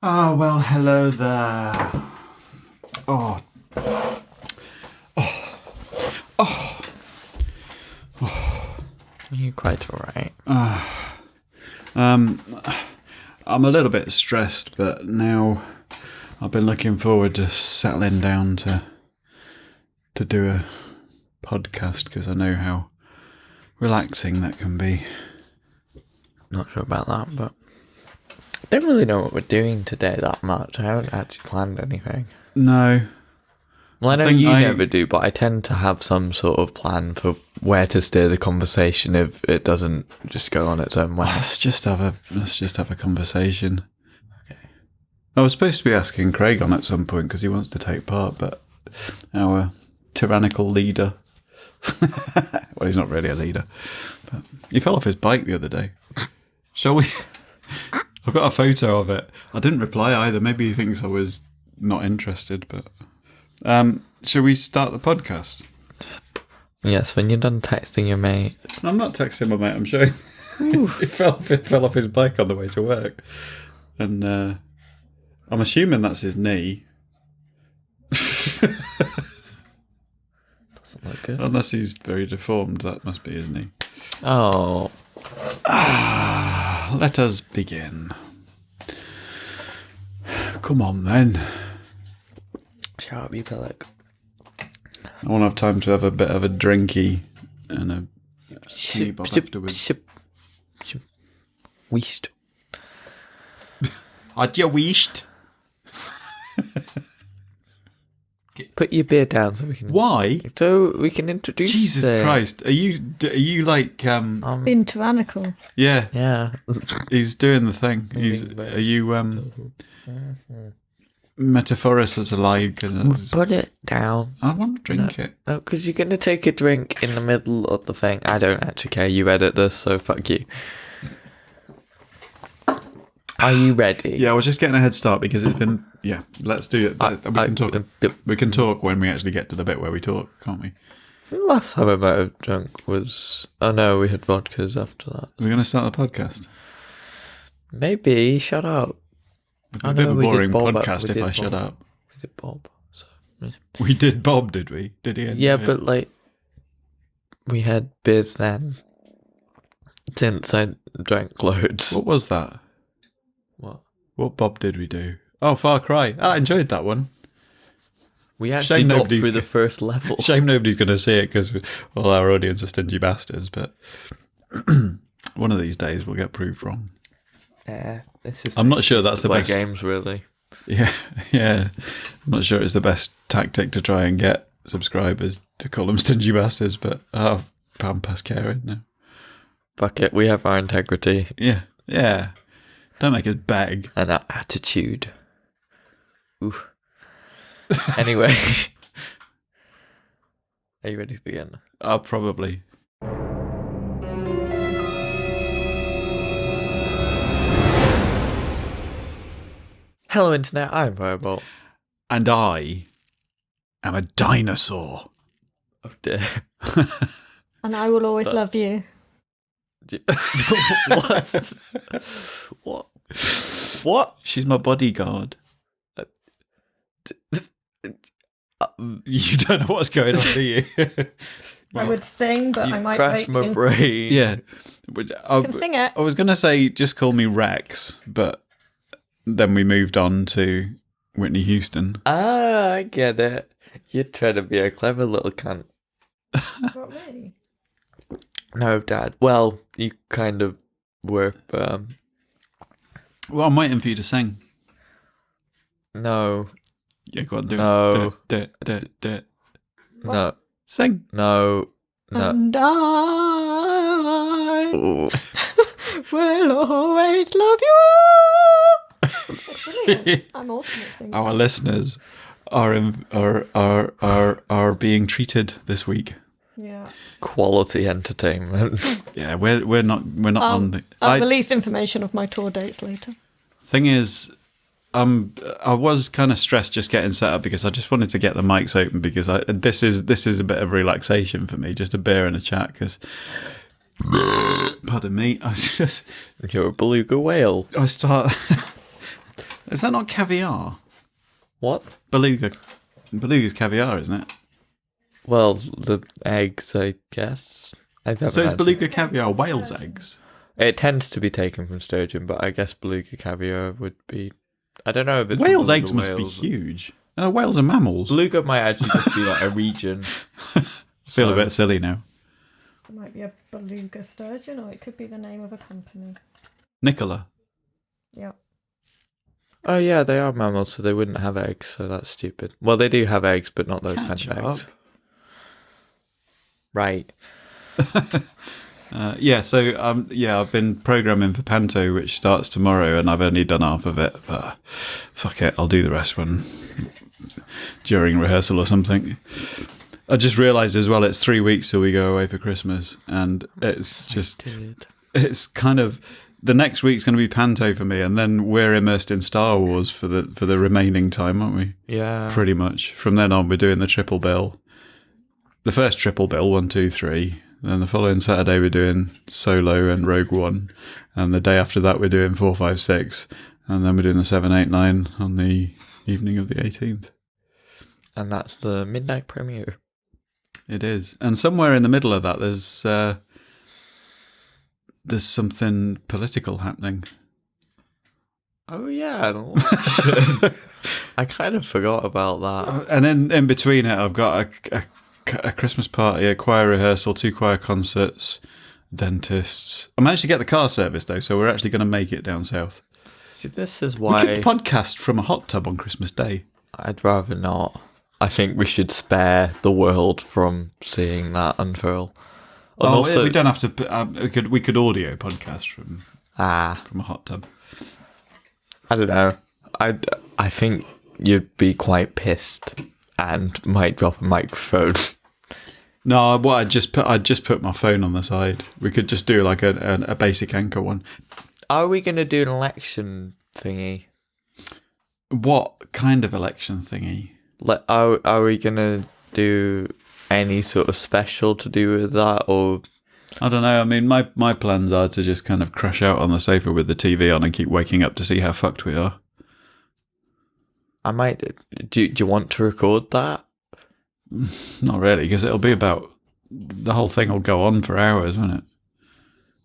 Oh, well, hello there. Oh, You're quite alright. I'm a little bit stressed, but now I've been looking forward to settling down to do a podcast because I know how relaxing that can be. Not sure about that, but I don't really know what we're doing today that much. I haven't actually planned anything. No. Well, I know you never do, but I tend to have some sort of plan for where to steer the conversation if it doesn't just go on its own way. Let's just have a conversation. Okay. I was supposed to be asking Craig on at some point because he wants to take part, but our tyrannical leader. Well, he's not really a leader, but he fell off his bike the other day. Shall we? I've got a photo of it. I didn't reply either. Maybe he thinks I was not interested, but shall we start the podcast? Yes, when you're done texting your mate. I'm not texting my mate. I'm showing. He fell off his bike on the way to work, and I'm assuming that's his knee. Doesn't look good. Unless he's very deformed, that must be his knee. Oh. Let us begin. Come on, then. Shut up, you pillock. I won't have time to have a bit of a drinky and a sleep off afterwards. Weast. Had you wished? Put your beer down so we can. Why? So we can introduce. Jesus it. Christ! Are you like Being tyrannical. Yeah, Yeah. he's doing the thing. Are you Metaphorus as a lie? Put it down. I want to drink it. No, because you're going to take a drink in the middle of the thing. I don't actually care. You edit this, so fuck you. Are you ready? Yeah, I was just getting a head start because it's been. Yeah, let's do it. We can talk. We can talk when we actually get to the bit where we talk, can't we? Last time I might have drunk was... Oh no, we had vodkas after that. We're going to start the podcast. Maybe. Shut up. It'd be a bit of a boring podcast if I shut up. We did Bob. So. We did Bob, did we? Did he? Yeah, but like... We had beers then. Since I drank loads. What was that? What Bob did we do? Oh, Far Cry. I enjoyed that one. We actually got through the first level. Shame nobody's going to see it because all our audience are stingy bastards, but one of these days we'll get proved wrong. I'm not sure that's the best. Games, really. Yeah. I'm not sure it's the best tactic to try and get subscribers to call them stingy bastards, but I've past caring now. Fuck it, we have our integrity. Yeah. Don't make us beg. And our attitude. Oof. Anyway. Are you ready to begin? Probably. Hello, Internet. I'm Fireball. And I am a dinosaur. Oh, dear. And I will always love you. What? What? She's my bodyguard. You don't know what's going on, do you? I would sing, but I might crash my brain. Yeah. I can sing it. I was going to say, just call me Rex, but then we moved on to Whitney Houston. Ah, I get it. You're trying to be a clever little cunt. Not me. No, Dad. Well, you kind of were. Well, I'm waiting for you to sing. No. Yeah, go on, do No. it. No. Sing. No. And I Ooh. will always love you. Brilliant. I'm awesome at singing. Our listeners are being treated this week. Yeah. Quality entertainment. Yeah, we're not on the. I'll release information of my tour dates later. Thing is, I was kind of stressed just getting set up because I just wanted to get the mics open because this is a bit of relaxation for me, just a beer and a chat. Because, pardon me, You're a beluga whale. Is that not caviar? What? Beluga. Beluga's caviar, isn't it? Well, the eggs, I guess. So is beluga caviar whale's eggs? It tends to be taken from sturgeon, but I guess beluga caviar would be... I don't know if it's... Whale's eggs must be huge. Whales are mammals. Beluga might actually just be like a region. Feel a bit silly now. It might be a beluga sturgeon, or it could be the name of a company. Nicola. Yep. Oh yeah, they are mammals, so they wouldn't have eggs, so that's stupid. Well, they do have eggs, but not those kind of eggs. Right. I've been programming for Panto, which starts tomorrow, and I've only done half of it, but fuck it, I'll do the rest during rehearsal or something. I just realised as well it's 3 weeks till we go away for Christmas, and it's kind of... The next week's going to be Panto for me, and then we're immersed in Star Wars for the remaining time, aren't we? Yeah. Pretty much. From then on, we're doing the triple bill. The first triple bill, 1, 2, 3. Then the following Saturday, we're doing Solo and Rogue One. And the day after that, we're doing 4, 5, 6. And then we're doing the 7, 8, 9 on the evening of the 18th. And that's the midnight premiere. It is. And somewhere in the middle of that, there's something political happening. Oh, yeah. I kind of forgot about that. And in between it, I've got a Christmas party, a choir rehearsal, 2 choir concerts, dentists. I managed to get the car service, though, so we're actually going to make it down south. See, this is why... We could podcast from a hot tub on Christmas Day. I'd rather not. I think we should spare the world from seeing that unfurl. And also, we don't have to. We could audio podcast from a hot tub. I don't know. I think you'd be quite pissed and might drop a microphone. No, I'd just put my phone on the side. We could just do like a basic anchor one. Are we going to do an election thingy? What kind of election thingy? Are we going to do any sort of special to do with that, or... I don't know. I mean, my plans are to just kind of crash out on the sofa with the TV on and keep waking up to see how fucked we are. I might... Do you want to record that? Not really, because it'll be about... The whole thing will go on for hours, won't it?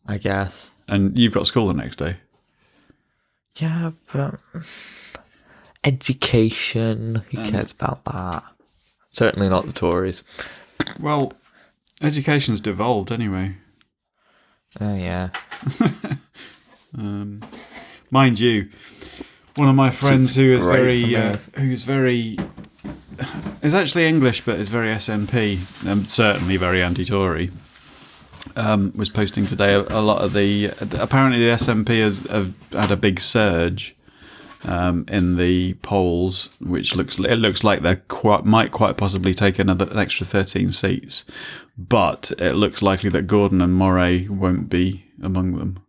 I guess. And you've got school the next day. Yeah, but... Education. Who cares about that? Certainly not the Tories. Well, education's devolved anyway. Oh, yeah. Mind you, one of my friends who's actually English but is very SNP and certainly very anti-Tory, was posting today a lot of apparently the SNP have had a big surge in the polls, which looks like they might quite possibly take an extra 13 seats, but it looks likely that Gordon and Moray won't be among them,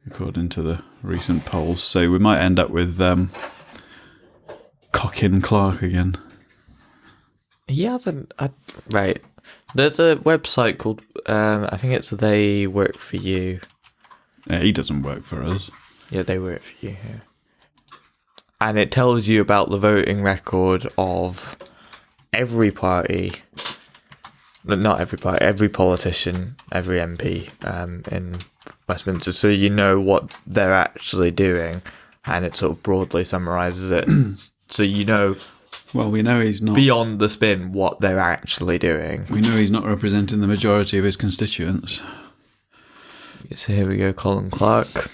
according to the recent polls. So we might end up with Cockin Clark again. Yeah, right. There's a website called I think it's They Work For You. Yeah, he doesn't work for us. Yeah, They Work For You. Yeah. And it tells you about the voting record of every party, not every party, every politician, every MP in Westminster, so you know what they're actually doing, and it sort of broadly summarises it. So you know... Well, we know he's not... Beyond the spin, what they're actually doing. We know he's not representing the majority of his constituents. So here we go, Colin Clark.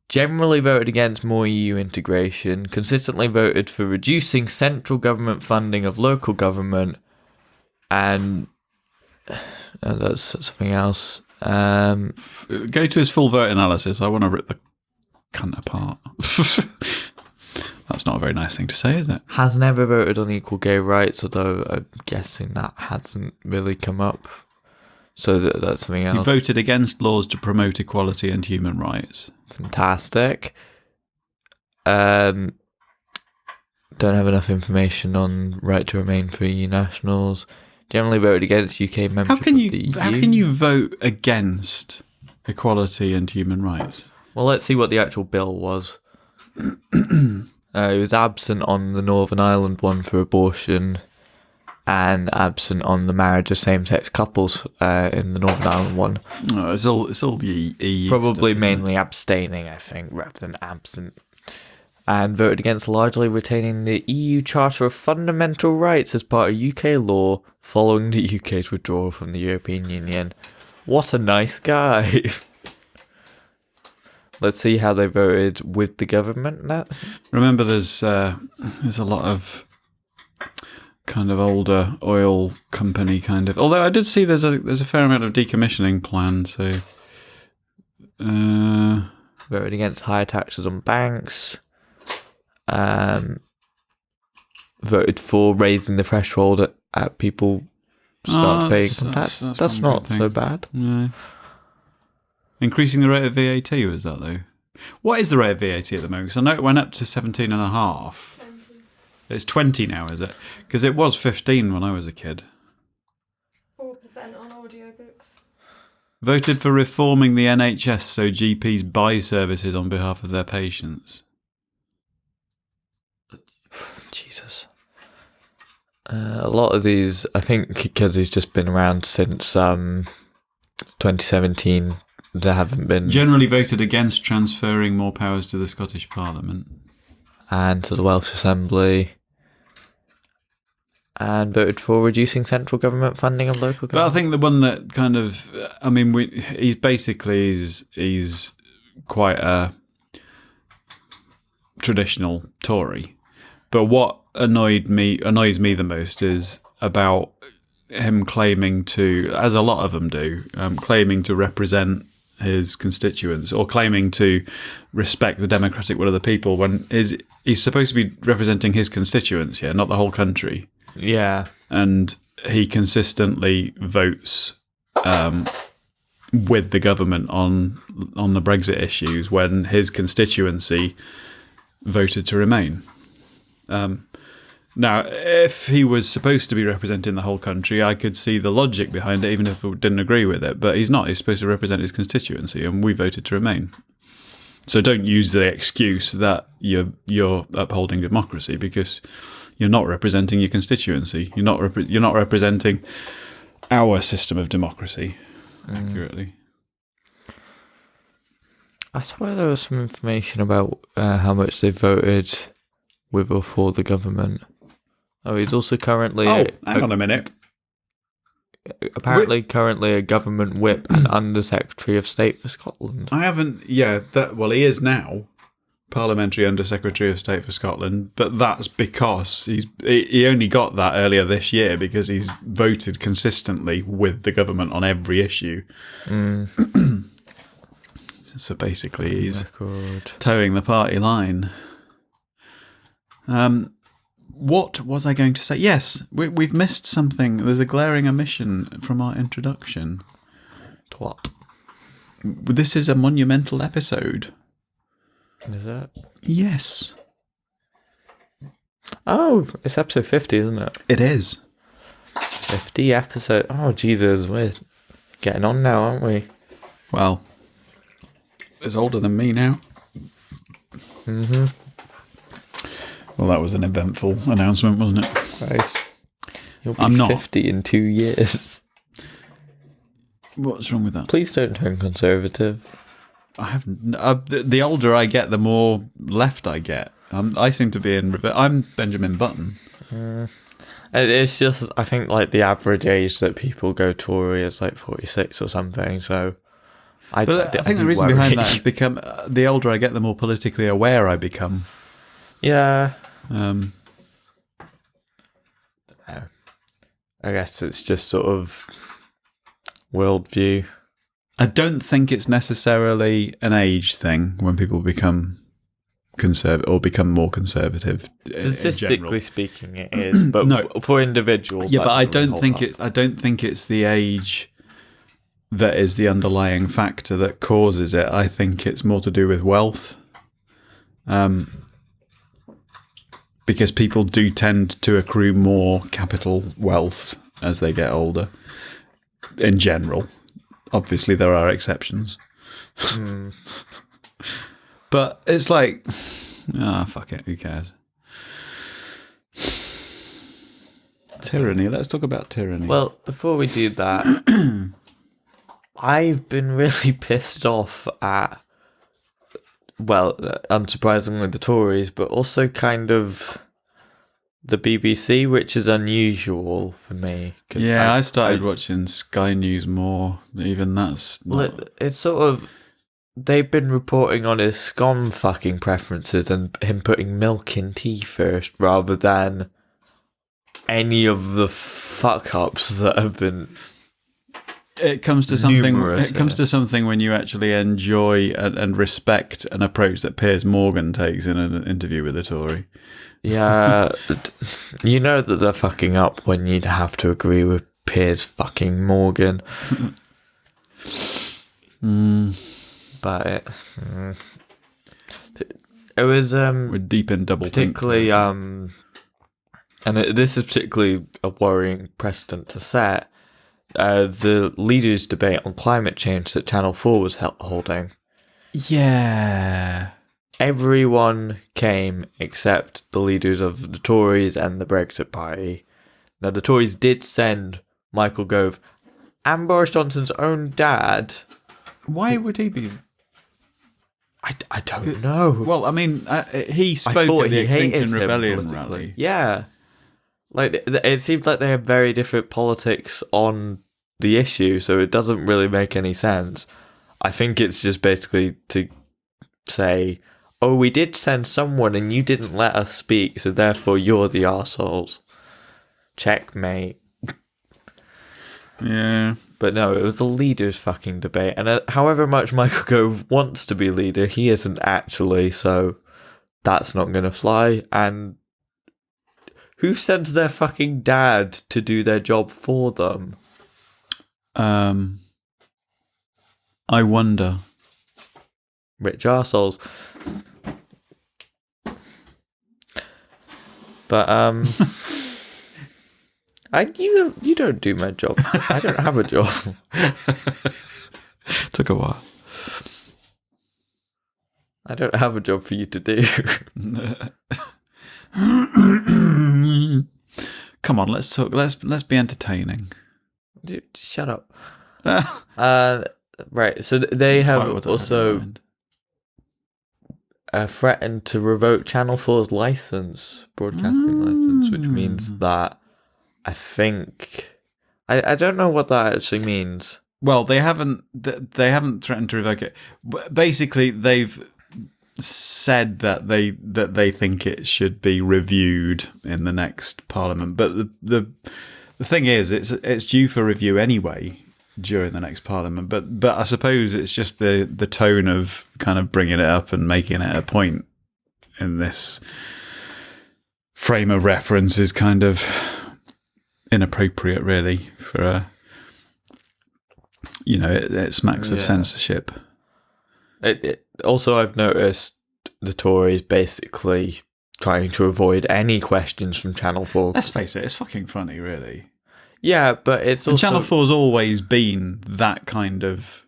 Generally voted against more EU integration, consistently voted for reducing central government funding of local government, and that's something else. Go to his full vote analysis. I want to rip the cunt apart. That's not a very nice thing to say, is it? Has never voted on equal gay rights, although I'm guessing that hasn't really come up. So that's something else. He voted against laws to promote equality and human rights. Fantastic. Don't have enough information on right to remain for EU nationals. Generally voted against UK membership of the EU. How can you vote against equality and human rights? Well, let's see what the actual bill was. It was absent on the Northern Ireland one for abortion, and absent on the marriage of same-sex couples in the Northern Ireland one. Oh, it's all the EU. Probably stuff, mainly abstaining, I think, rather than absent. And voted against largely retaining the EU Charter of Fundamental Rights as part of UK law following the UK's withdrawal from the European Union. What a nice guy. Let's see how they voted with the government. Remember, there's a lot of kind of older oil company kind of. Although I did see there's a fair amount of decommissioning planned. So voted against higher taxes on banks. Voted for raising the threshold at people start paying income tax. That's not so bad. No. Increasing the rate of VAT, was that though? What is the rate of VAT at the moment? Because I know it went up to 17.5. 20. It's 20 now, is it? Because it was 15 when I was a kid. 4% on audiobooks. Voted for reforming the NHS so GPs buy services on behalf of their patients. Jesus. A lot of these, I think, because he's just been around since 2017, there haven't been... Generally voted against transferring more powers to the Scottish Parliament. And to the Welsh Assembly. And voted for reducing central government funding of local government. But I think the one that kind of... I mean, he's basically... He's quite a traditional Tory. But what annoys me the most is about him claiming to, as a lot of them do, claiming to represent his constituents or claiming to respect the democratic will of the people when he's supposed to be representing his constituents, not the whole country. Yeah. And he consistently votes with the government on the Brexit issues when his constituency voted to remain. Now, if he was supposed to be representing the whole country, I could see the logic behind it, even if I didn't agree with it. But he's not. He's supposed to represent his constituency, and we voted to remain. So don't use the excuse that you're upholding democracy, because you're not representing your constituency. You're not representing our system of democracy accurately. I swear there was some information about how much they voted with or for the government. Oh, he's also currently... hang on a minute. Apparently currently a government whip and Under-Secretary of State for Scotland. I haven't... Yeah, well, he is now Parliamentary Under-Secretary of State for Scotland, but that's because he only got that earlier this year because he's voted consistently with the government on every issue. So basically he's towing the party line. What was I going to say? Yes, we've missed something. There's a glaring omission from our introduction. What? This is a monumental episode. Is that? Yes. Oh, it's episode 50, isn't it? It is. 50 episode. Oh, Jesus, we're getting on now, aren't we? Well, it's older than me now. Mm-hmm. Well, that was an eventful announcement, wasn't it? Christ. You'll be I'm not. 50 in 2 years. What's wrong with that? Please don't turn conservative. I haven't. The older I get, the more left I get. I seem to be in reverse. I'm Benjamin Button. It's just, I think, like the average age that people go Tory is like 46 or something. So, I think the reason behind that is become the older I get, the more politically aware I become. Yeah. I guess it's just sort of worldview. I don't think it's necessarily an age thing when people become conservative or become more conservative. Statistically speaking, it is, but no, for individuals. Yeah, but I don't think it's the age that is the underlying factor that causes it. I think it's more to do with wealth. Because people do tend to accrue more capital wealth as they get older, in general. Obviously, there are exceptions. But it's like, fuck it, who cares? Tyranny. Let's talk about tyranny. Well, before we do that, I've been really pissed off at, well, unsurprisingly, the Tories, but also kind of the BBC, which is unusual for me. Yeah, I started watching Sky News more. Even that's not... Well, it's sort of... They've been reporting on his scone fucking preferences and him putting milk in tea first rather than any of the fuck-ups that have been... It comes to something. Numerous, It comes to something when you actually enjoy and respect an approach that Piers Morgan takes in an interview with a Tory. Yeah, you know that they're fucking up when you'd have to agree with Piers fucking Morgan. But it was We're deep in double particularly think. this is particularly a worrying precedent to set. The leaders' debate on climate change that Channel 4 was holding. Yeah. Everyone came except the leaders of the Tories and the Brexit Party. Now, the Tories did send Michael Gove and Boris Johnson's own dad. Why would he be? I don't know. Well, I mean, he spoke at the Extinction Rebellion rally. Yeah. Like, it seems like they have very different politics on the issue, so it doesn't really make any sense. I think it's just basically to say, oh, we did send someone and you didn't let us speak, so therefore you're the arseholes. Checkmate. Yeah. But no, it was the leaders' fucking debate, and however much Michael Gove wants to be leader, he isn't actually, so that's not going to fly, and who sends their fucking dad to do their job for them? I wonder. Rich arseholes. But you don't do my job. I don't have a job. Took a while. I don't have a job for you to do. Come on, let's talk. Let's be entertaining. Dude, shut up. Right, so they have also threatened to revoke Channel 4's broadcasting license, which means that I think I don't know what that actually means. Well, they haven't threatened to revoke it. Basically, they've said that they think it should be reviewed in the next Parliament. But the thing is, it's due for review anyway during the next Parliament. But I suppose it's just the tone of kind of bringing it up and making it a point in this frame of reference is kind of inappropriate, really, for a, it smacks of censorship. Also, I've noticed the Tories basically trying to avoid any questions from Channel 4. Let's face it, it's fucking funny, really. Yeah, but it's also... And Channel 4's always been that kind of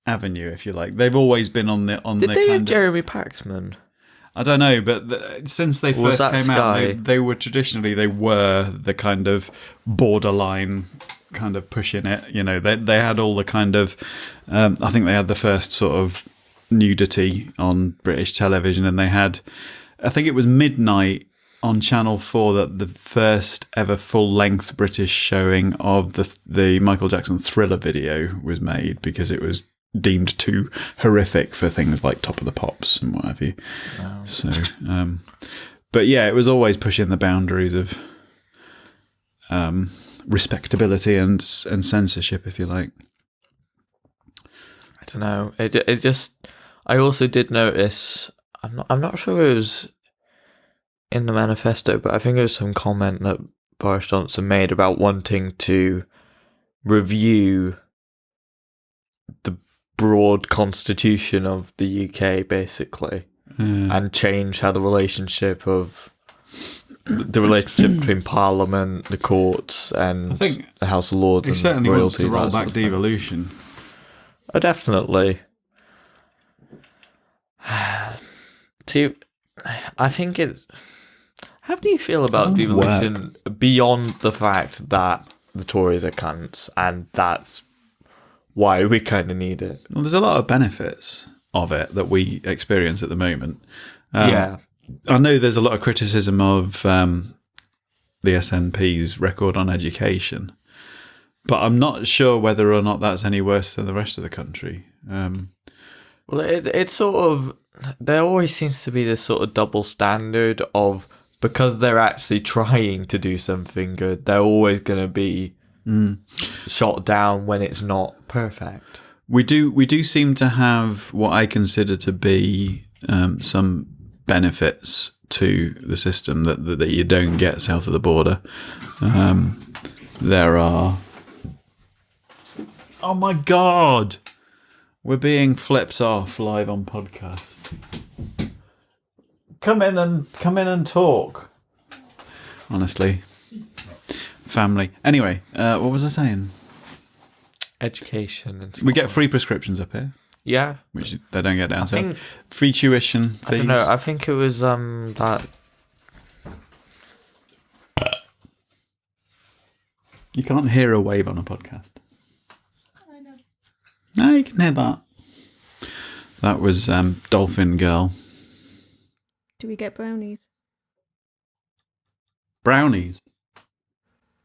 avenue, if you like. They've always been on the Did they have Jeremy Paxman? I don't know, but since they first came out, they were the kind of borderline kind of pushing it. They had all the kind of I think they had the first sort of nudity on British television, and they had, I think it was midnight on Channel 4 that the first ever full-length British showing of the Michael Jackson Thriller video was made, because it was deemed too horrific for things like Top of the Pops and what have you. Wow. So, but yeah, it was always pushing the boundaries of respectability and censorship, if you like. I don't know. It just. I also did notice. I'm not sure it was in the manifesto, but I think it was some comment that Boris Johnson made about wanting to review the broad constitution of the UK, basically, and change how the relationship between Parliament, the courts, and the House of Lords, and certainly royalty wants to roll back devolution. Oh, definitely. I think it. How do you feel about Doesn't devolution beyond the fact that the Tories are cunts and that's why we kind of need it? Well, there's a lot of benefits of it that we experience at the moment. Yeah. I know there's a lot of criticism of the SNP's record on education, but I'm not sure whether or not that's any worse than the rest of the country. Well, it's sort of. There always seems to be this sort of double standard of because they're actually trying to do something good, they're always going to be shot down when it's not perfect. We do seem to have what I consider to be some benefits to the system that you don't get south of the border. There are. Oh my God, we're being flipped off live on podcast. Come in and talk. Honestly, family. Anyway, what was I saying? Education and We get free prescriptions up here, yeah, which they don't get down think- south. Free tuition fees. I don't know. I think it was that. You can't hear a wave on a podcast. I know. No, you can hear that. That was Dolphin Girl. Do we get brownies? Brownies.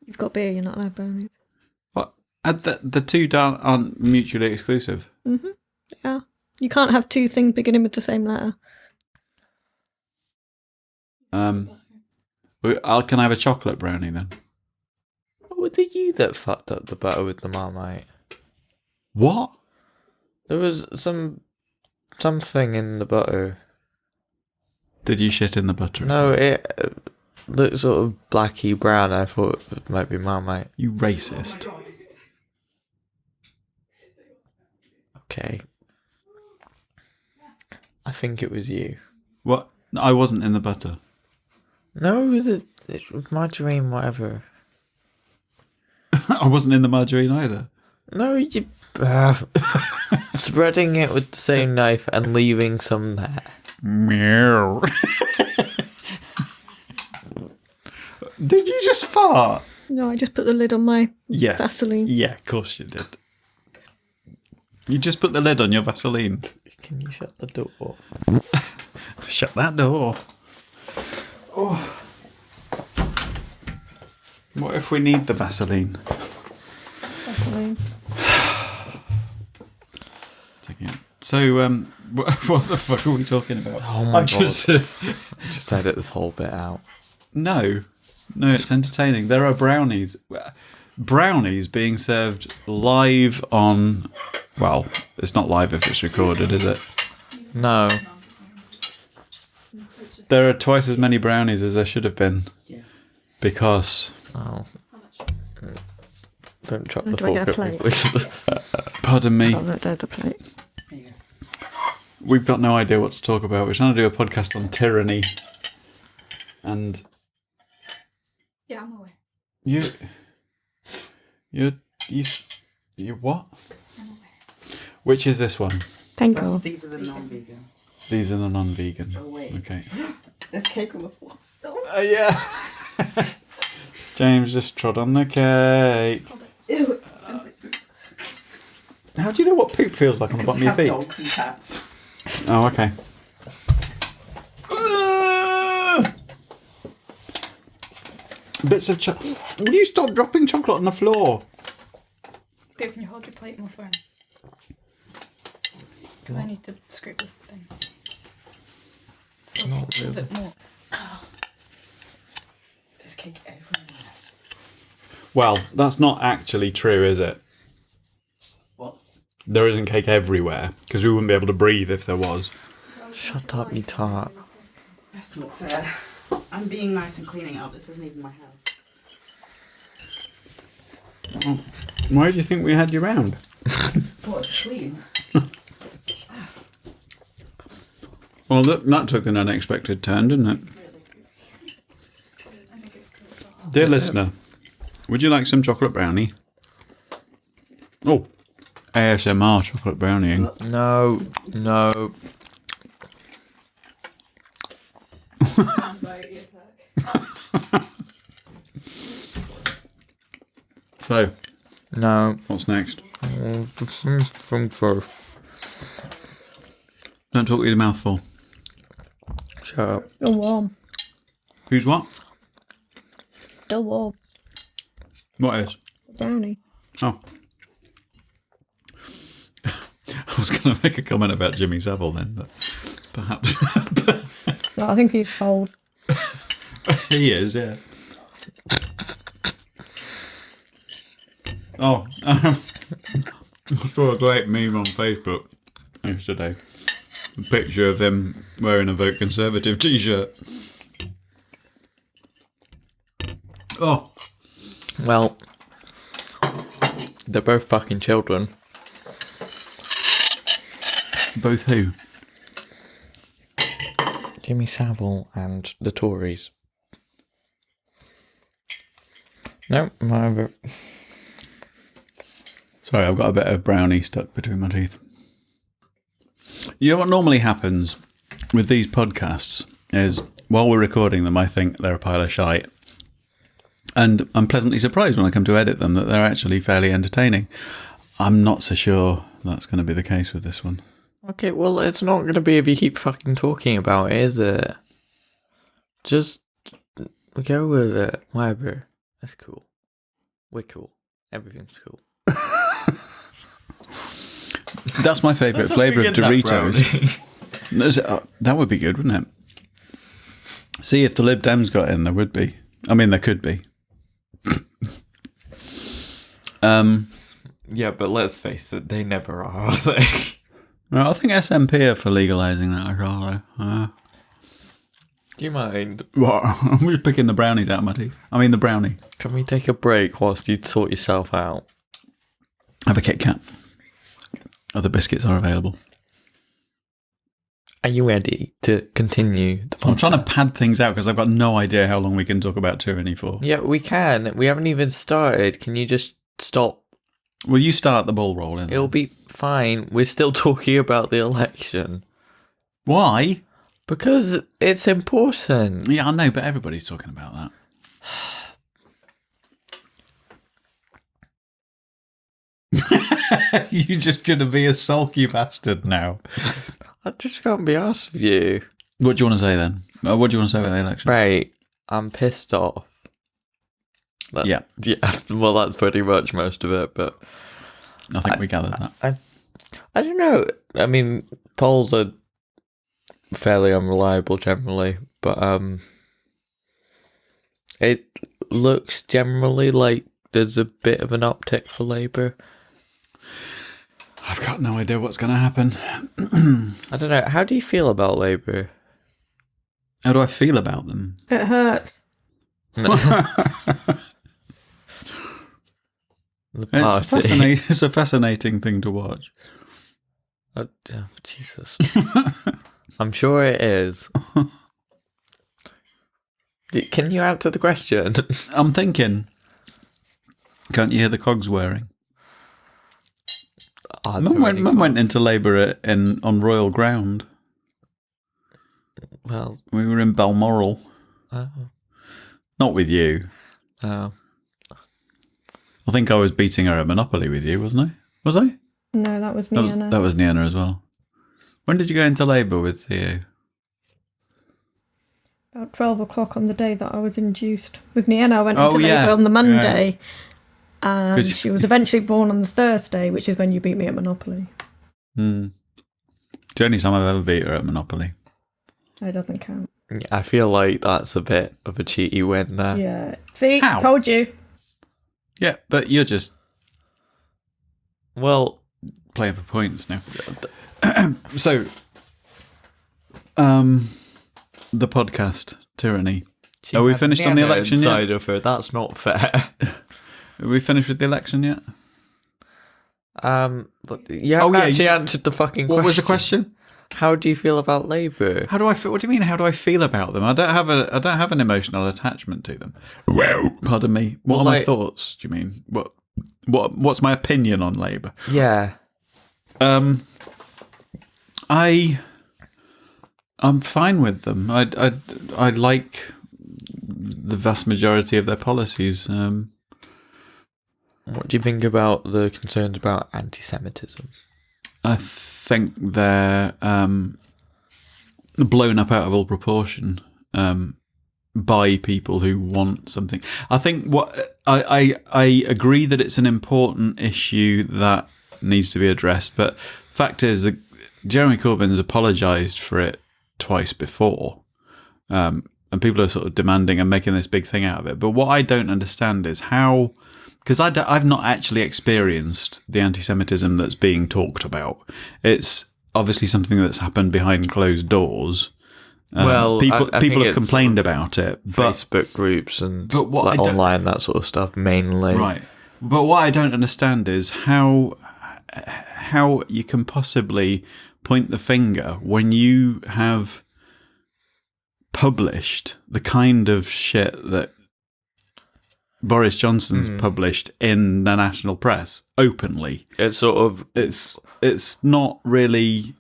You've got beer, you're not allowed brownies. What? The two aren't mutually exclusive. Mm-hmm. Yeah. You can't have two things beginning with the same letter. Can I have a chocolate brownie then? Was it you that fucked up the butter with the Marmite? What? There was something in the butter. Did you shit in the butter? No, it looked sort of blacky brown. I thought it might be Marmite. You racist. Okay. I think it was you. What? I wasn't in the butter. No, it was margarine, whatever. I wasn't in the margarine either. No, you spreading it with the same knife and leaving some there. Meow. Did you just fart? No, I just put the lid on my Yeah. Vaseline. Yeah, of course you did. You just put the lid on your Vaseline. Can you shut the door? Shut that door. Oh. What if we need the Vaseline? Vaseline. Taking it. So, what the fuck are we talking about? Oh my God. Just edit this whole bit out. No, it's entertaining. There are brownies being served live on. Well, it's not live if it's recorded, is it? No. There are twice as many brownies as there should have been. Yeah. Because. Oh. Don't drop Oh, the do I get fork a at me, plate? please. Pardon me. Oh, look, there's the plate. There you go. We've got no idea what to talk about. We're trying to do a podcast on tyranny. And. Yeah, I'm aware. You what? I'm aware. Which is this one? Thank God. These are the non-vegan. These are the non-vegan. Oh wait. Okay. There's cake on the floor. Yeah. James just trod on the cake. Ew. How do you know what poop feels like on the bottom of your feet? Dogs and cats. Oh, okay. Bits of chocolate. Will you stop dropping chocolate on the floor? Dave, can you hold your plate more firm? Because I need to scrape this thing. Not A really. bit more. There's cake everywhere. Well, that's not actually true, is it? What? There isn't cake everywhere, because we wouldn't be able to breathe if there was. Shut up, you tart. That's not fair. I'm being nice and cleaning out. This isn't even my house. Why do you think we had you round? Oh, it's clean. Well, that took an unexpected turn, didn't it? Dear listener, would you like some chocolate brownie? Oh, ASMR chocolate brownie. No. Anxiety attack. So, No. what's next? From birth. Don't talk with your mouth full. Shut up. Still warm. Who's what? Still warm. What is? Brownie. Oh. I was going to make a comment about Jimmy Savile then, but perhaps. No, I think he's cold. He is, yeah. Oh, I saw a great meme on Facebook yesterday. A picture of him wearing a Vote Conservative t-shirt. Oh, Well, they're both fucking children. both who? Jimmy Savile and the Tories. No, my Sorry, I've got a bit of brownie stuck between my teeth. You know what normally happens with these podcasts is while we're recording them, I think they're a pile of shite. And I'm pleasantly surprised when I come to edit them that they're actually fairly entertaining. I'm not so sure that's going to be the case with this one. Okay, well, it's not going to be if you keep fucking talking about it, is it? Just go with it. Whatever. That's cool. We're cool. Everything's cool. That's my favourite flavour of Doritos. That would be good, wouldn't it? See, if the Lib Dems got in, there would be. I mean, there could be. Yeah, but let's face it, they never are they? I think SNP are for legalising that as well. Do you mind? What? I'm just picking the brownies out of my teeth. I mean, the brownie. Can we take a break whilst you sort yourself out? Have a Kit Kat. Other biscuits are available. Are you ready to continue the podcast? I'm trying to pad things out because I've got no idea how long we can talk about Tyranny for. Yeah, we can. We haven't even started. Can you just stop? Will you start the ball rolling? It'll be fine. We're still talking about the election. Why? Because it's important. Yeah, I know, but everybody's talking about that. You're just going to be a sulky bastard now. I just can't be asked with you. What do you want to say then? What do you want to say about the election? Right, I'm pissed off. Yeah. Yeah, well, that's pretty much most of it, but... I think we gathered that. I don't know. I mean, polls are fairly unreliable generally, but it looks generally like there's a bit of an uptick for Labour. I've got no idea what's going to happen. I don't know. How do you feel about Labour? How do I feel about them? It hurts. The party. It's a fascinating thing to watch. Oh, Jesus. I'm sure it is. Can you answer the question? I'm thinking, can't you hear the cogs whirring? Mum went into Labour on royal ground. Well, We were in Balmoral. oh. Not with you. Oh. I think I was beating her at Monopoly with you, wasn't I? Was I? No, that was Niana. That was Niana as well. When did you go into Labour with Theo? About 12 o'clock on the day that I was induced. With Niana, I went into yeah. Labour on the Monday. And 'Cause she was eventually born on the Thursday, which is when you beat me at Monopoly. It's the only time I've ever beat her at Monopoly. It doesn't count. I feel like that's a bit of a cheaty win there. Yeah. See? How? Told you. Yeah, but you're just Well, playing for points now. So, the podcast, Tyranny. Are we finished on the election inside yet? of her. That's not fair. Are we finished with the election yet? But you haven't actually answered the fucking question. What was the question? How do you feel about Labour? How do I feel? What do you mean? How do I feel about them? I don't have an emotional attachment to them. Well, pardon me. What are my thoughts? Do you mean what's my opinion on Labour? Yeah. I I'm fine with them. I like the vast majority of their policies. What do you think about the concerns about anti-Semitism? I think they're blown up out of all proportion by people who want something. I think what I agree that it's an important issue that needs to be addressed, but the fact is that Jeremy Corbyn's apologised for it twice before, and people are sort of demanding and making this big thing out of it. But what I don't understand is how, because I've not actually experienced the anti-Semitism that's being talked about. It's obviously something that's happened behind closed doors. Well, people I think have it's complained about it, but Facebook groups and but what like I don't- online, that sort of stuff mainly. right. But what I don't understand is how you can possibly point the finger when you have published the kind of shit that Boris Johnson's published in the national press openly. It's sort of It's not really.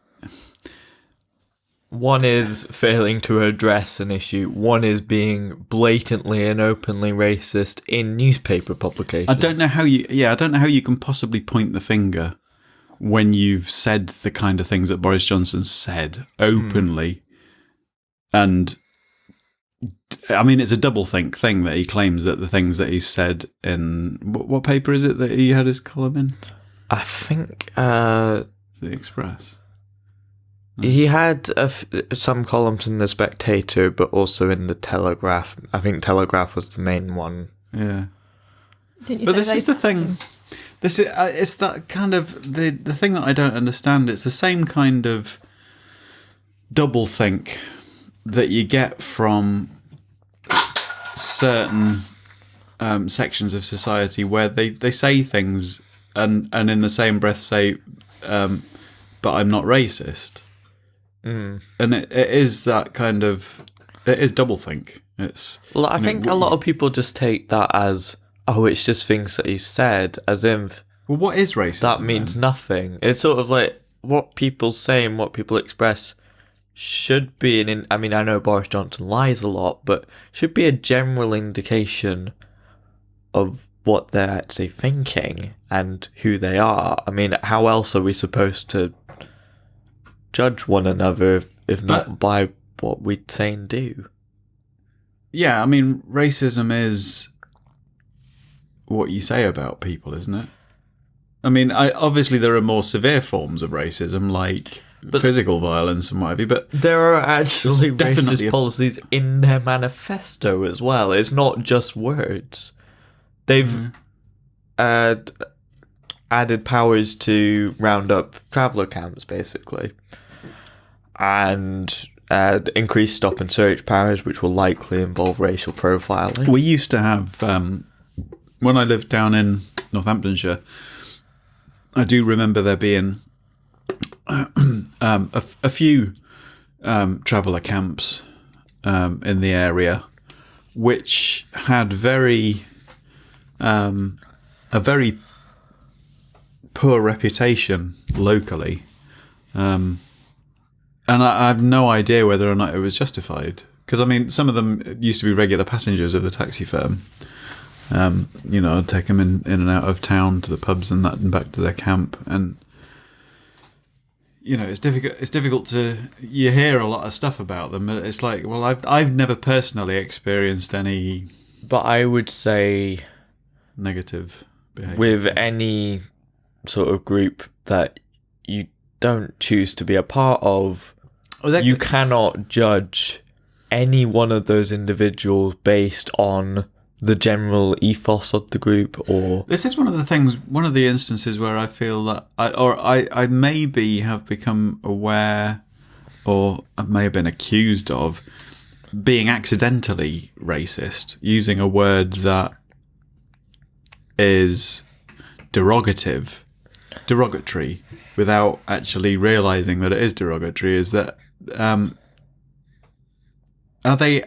one is failing to address an issue. One is being blatantly and openly racist in newspaper publications. I don't know how you can possibly point the finger when you've said the kind of things that Boris Johnson said openly. And I mean, it's a doublethink thing that he claims that the things that he said in what paper is it that he had his column in? I think Is it the Express? he had some columns in the Spectator, but also in the Telegraph. I think Telegraph was the main one. Yeah. Didn't you But say this they is the sacked thing. him? This is it's that kind of the thing that I don't understand. It's the same kind of doublethink that you get from certain sections of society where they say things and in the same breath say, "But I'm not racist." And it is that kind of it is doublethink. It's Well, I think a lot of people just take that as, oh, it's just things that he said, as if well, what is racism? that means nothing. It's sort of like what people say and what people express should be I mean, I know Boris Johnson lies a lot, but should be a general indication of what they're actually thinking and who they are. I mean, how else are we supposed to judge one another if not by what we say and do? Yeah, I mean, racism is what you say about people, isn't it? I mean, obviously there are more severe forms of racism, like physical violence and what have you, but There are actually definitely racist a- policies in their manifesto as well. It's not just words. They've added powers to round up traveller camps, basically, and increased stop and search powers, which will likely involve racial profiling. we used to have, when I lived down in Northamptonshire, I do remember there being a few traveller camps in the area, which had a very poor reputation locally, and I have no idea whether or not it was justified. Because I mean, some of them used to be regular passengers of the taxi firm. I'd take them in and out of town to the pubs and that, and back to their camp. And it's difficult. It's difficult to. You hear a lot of stuff about them, but it's like, well, I've never personally experienced any But I would say negative behaviour with any sort of group that you don't choose to be a part of, you cannot judge any one of those individuals based on the general ethos of the group. Or this is one of the instances where I feel that I maybe have become aware, or I may have been accused of being accidentally racist, using a word that is derogatory without actually realizing that it is derogatory. Is that are they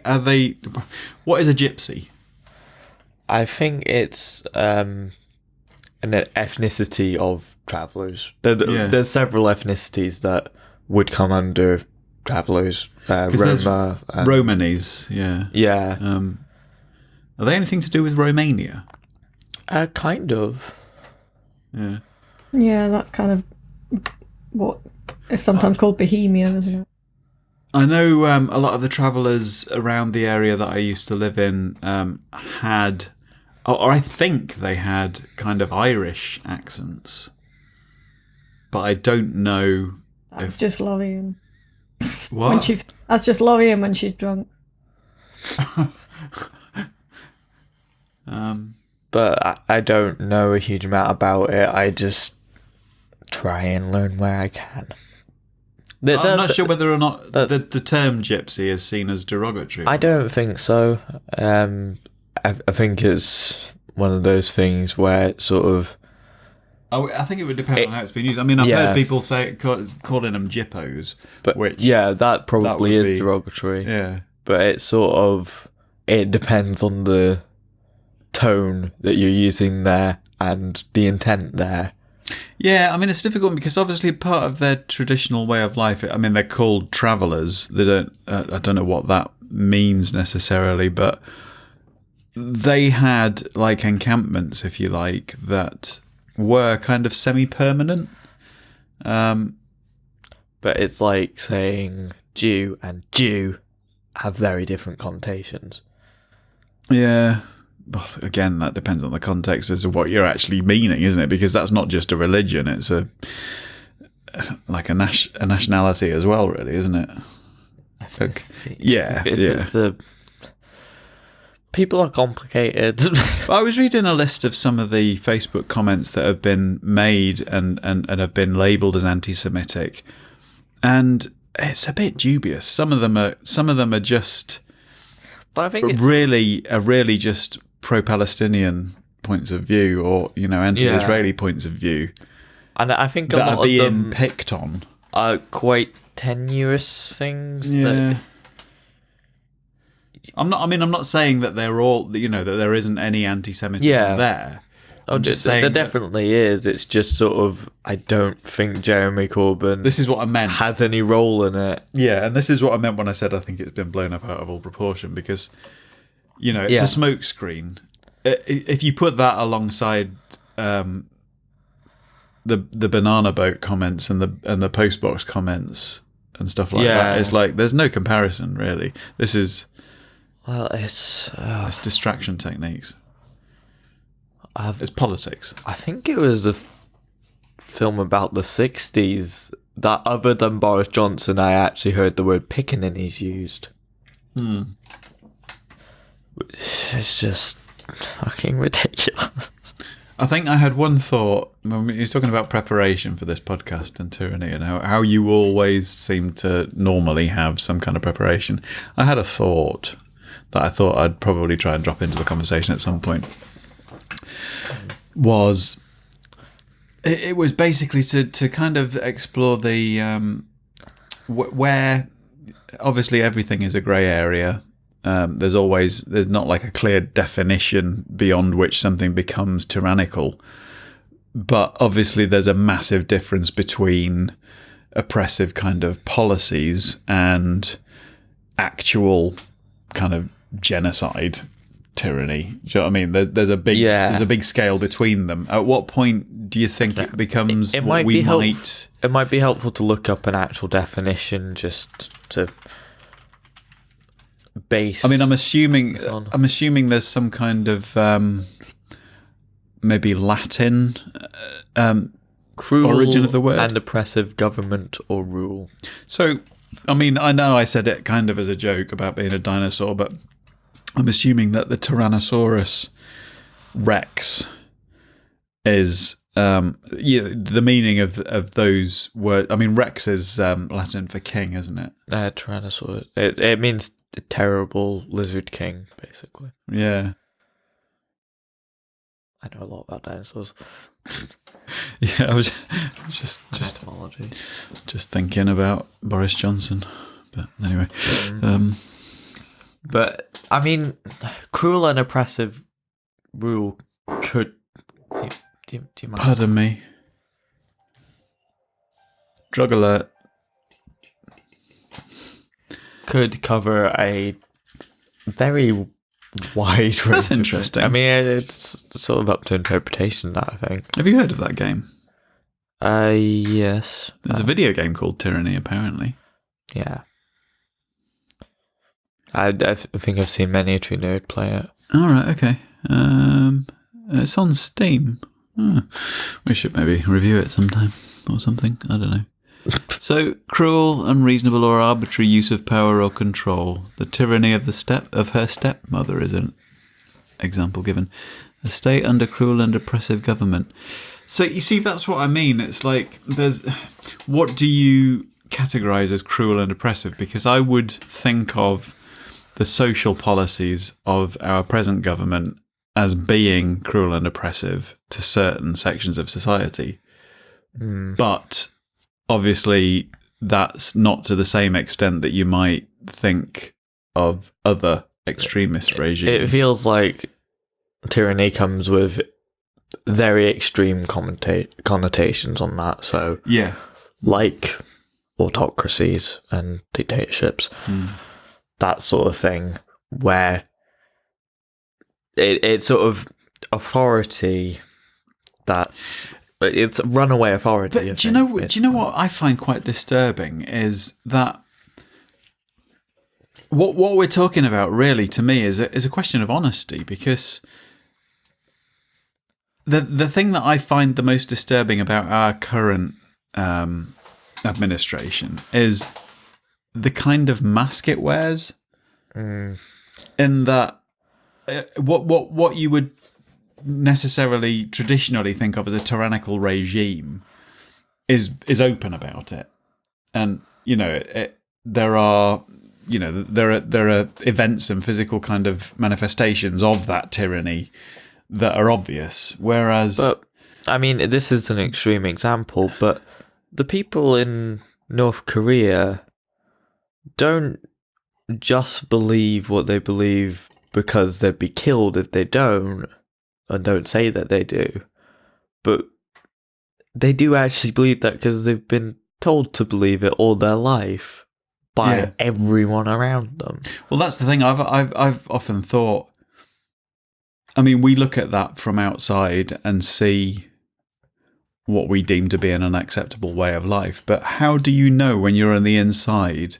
what is a gypsy? I think it's an ethnicity of travellers. There's several ethnicities that would come under travellers. 'Cause there's Roma. Romanes, yeah. Yeah. Are they anything to do with Romania? Kind of. Yeah. Yeah, that's kind of what is sometimes called Bohemia, isn't it? I know a lot of the travellers around the area that I used to live in had, or I think they had, kind of Irish accents. But I don't know. That's just Lorien. What? That's just Lorien when she's drunk. But I don't know a huge amount about it. I just try and learn where I can. I'm not sure whether or not the term gypsy is seen as derogatory. I don't think so. I think it's one of those things where it's sort of... I think it would depend on how it's been used. I mean, I've heard people calling them jippos. But which that probably is derogatory. Yeah. But it's sort of... It depends on the tone that you're using there and the intent there. Yeah, I mean, it's difficult because obviously part of their traditional way of life, I mean, they're called travellers. They don't, I don't know what that means necessarily, but they had like encampments, if you like, that were kind of semi-permanent. But it's like saying Jew and Jew have very different connotations. Yeah. Well, again, that depends on the context as to what you're actually meaning, isn't it? Because that's not just a religion; it's a nationality as well, really, isn't it? It's people are complicated. I was reading a list of some of the Facebook comments that have been made and have been labelled as anti-Semitic, and it's a bit dubious. Some of them are just, but I think really just pro-Palestinian points of view, or anti-Israeli points of view, and I think a that lot are being of them picked on are quite tenuous things. Yeah. I'm not saying that they're all, that there isn't any anti-Semitism there. I'm just saying there definitely is. It's just sort of, I don't think Jeremy Corbyn this is what I meant. has any role in it. Yeah, and this is what I meant when I said I think it's been blown up out of all proportion, because it's a smokescreen. If you put that alongside the banana boat comments and the postbox comments and stuff like that, it's like there's no comparison really. This is it's distraction techniques. It's politics. I think it was a film about the 60s that, other than Boris Johnson, I actually heard the word pickaninnies used. It's just fucking ridiculous. I think I had one thought when you were talking about preparation for this podcast and Tyranny, and how you always seem to normally have some kind of preparation. I had a thought that I thought I'd probably try and drop into the conversation at some point. It was basically to kind of explore the where obviously everything is a grey area. There's not like a clear definition beyond which something becomes tyrannical, but obviously there's a massive difference between oppressive kind of policies and actual kind of genocide tyranny. Do you know what I mean? There's a big scale between them. At what point do you think it becomes It might be helpful to look up an actual definition just to base. I mean, I'm assuming there's some kind of maybe Latin cruel origin of the word and oppressive government or rule. So, I mean, I know I said it kind of as a joke about being a dinosaur, but I'm assuming that the Tyrannosaurus Rex is the meaning of those words. I mean, Rex is Latin for king, isn't it? Tyrannosaurus. It means terrible lizard king, basically. Yeah. I know a lot about dinosaurs. Yeah, I was just Etymology. just thinking about Boris Johnson, but anyway. But I mean, cruel and oppressive rule could. Do you mind? Pardon me. could cover a very wide range. That's interesting. I mean, it's sort of up to interpretation, that I think. Have you heard of that game? Yes. There's a video game called Tyranny, apparently. Yeah. I think I've seen many a true nerd play it. All right, okay. It's on Steam. We should maybe review it sometime or something. I don't know. So, cruel, unreasonable, or arbitrary use of power or control. The tyranny of her stepmother is an example given. A state under cruel and oppressive government. So you see, that's what I mean. It's like what do you categorise as cruel and oppressive? Because I would think of the social policies of our present government as being cruel and oppressive to certain sections of society. But obviously, that's not to the same extent that you might think of other extremist regimes. It feels like tyranny comes with very extreme connotations on that. So, yeah, like autocracies and dictatorships, that sort of thing, where it's sort of authority but it's runaway authority. But do you know what I find quite disturbing is that what we're talking about really to me is a question of honesty, because the thing that I find the most disturbing about our current administration is the kind of mask it wears. In that what you would necessarily traditionally think of as a tyrannical regime is open about it, and there are events and physical kind of manifestations of that tyranny that are obvious, whereas I mean, this is an extreme example, but the people in North Korea don't just believe what they believe because they'd be killed if they don't, and don't say that they do, but they do actually believe that because they've been told to believe it all their life by everyone around them. Well, that's the thing. I've often thought. I mean, we look at that from outside and see what we deem to be an unacceptable way of life. But how do you know when you're on the inside?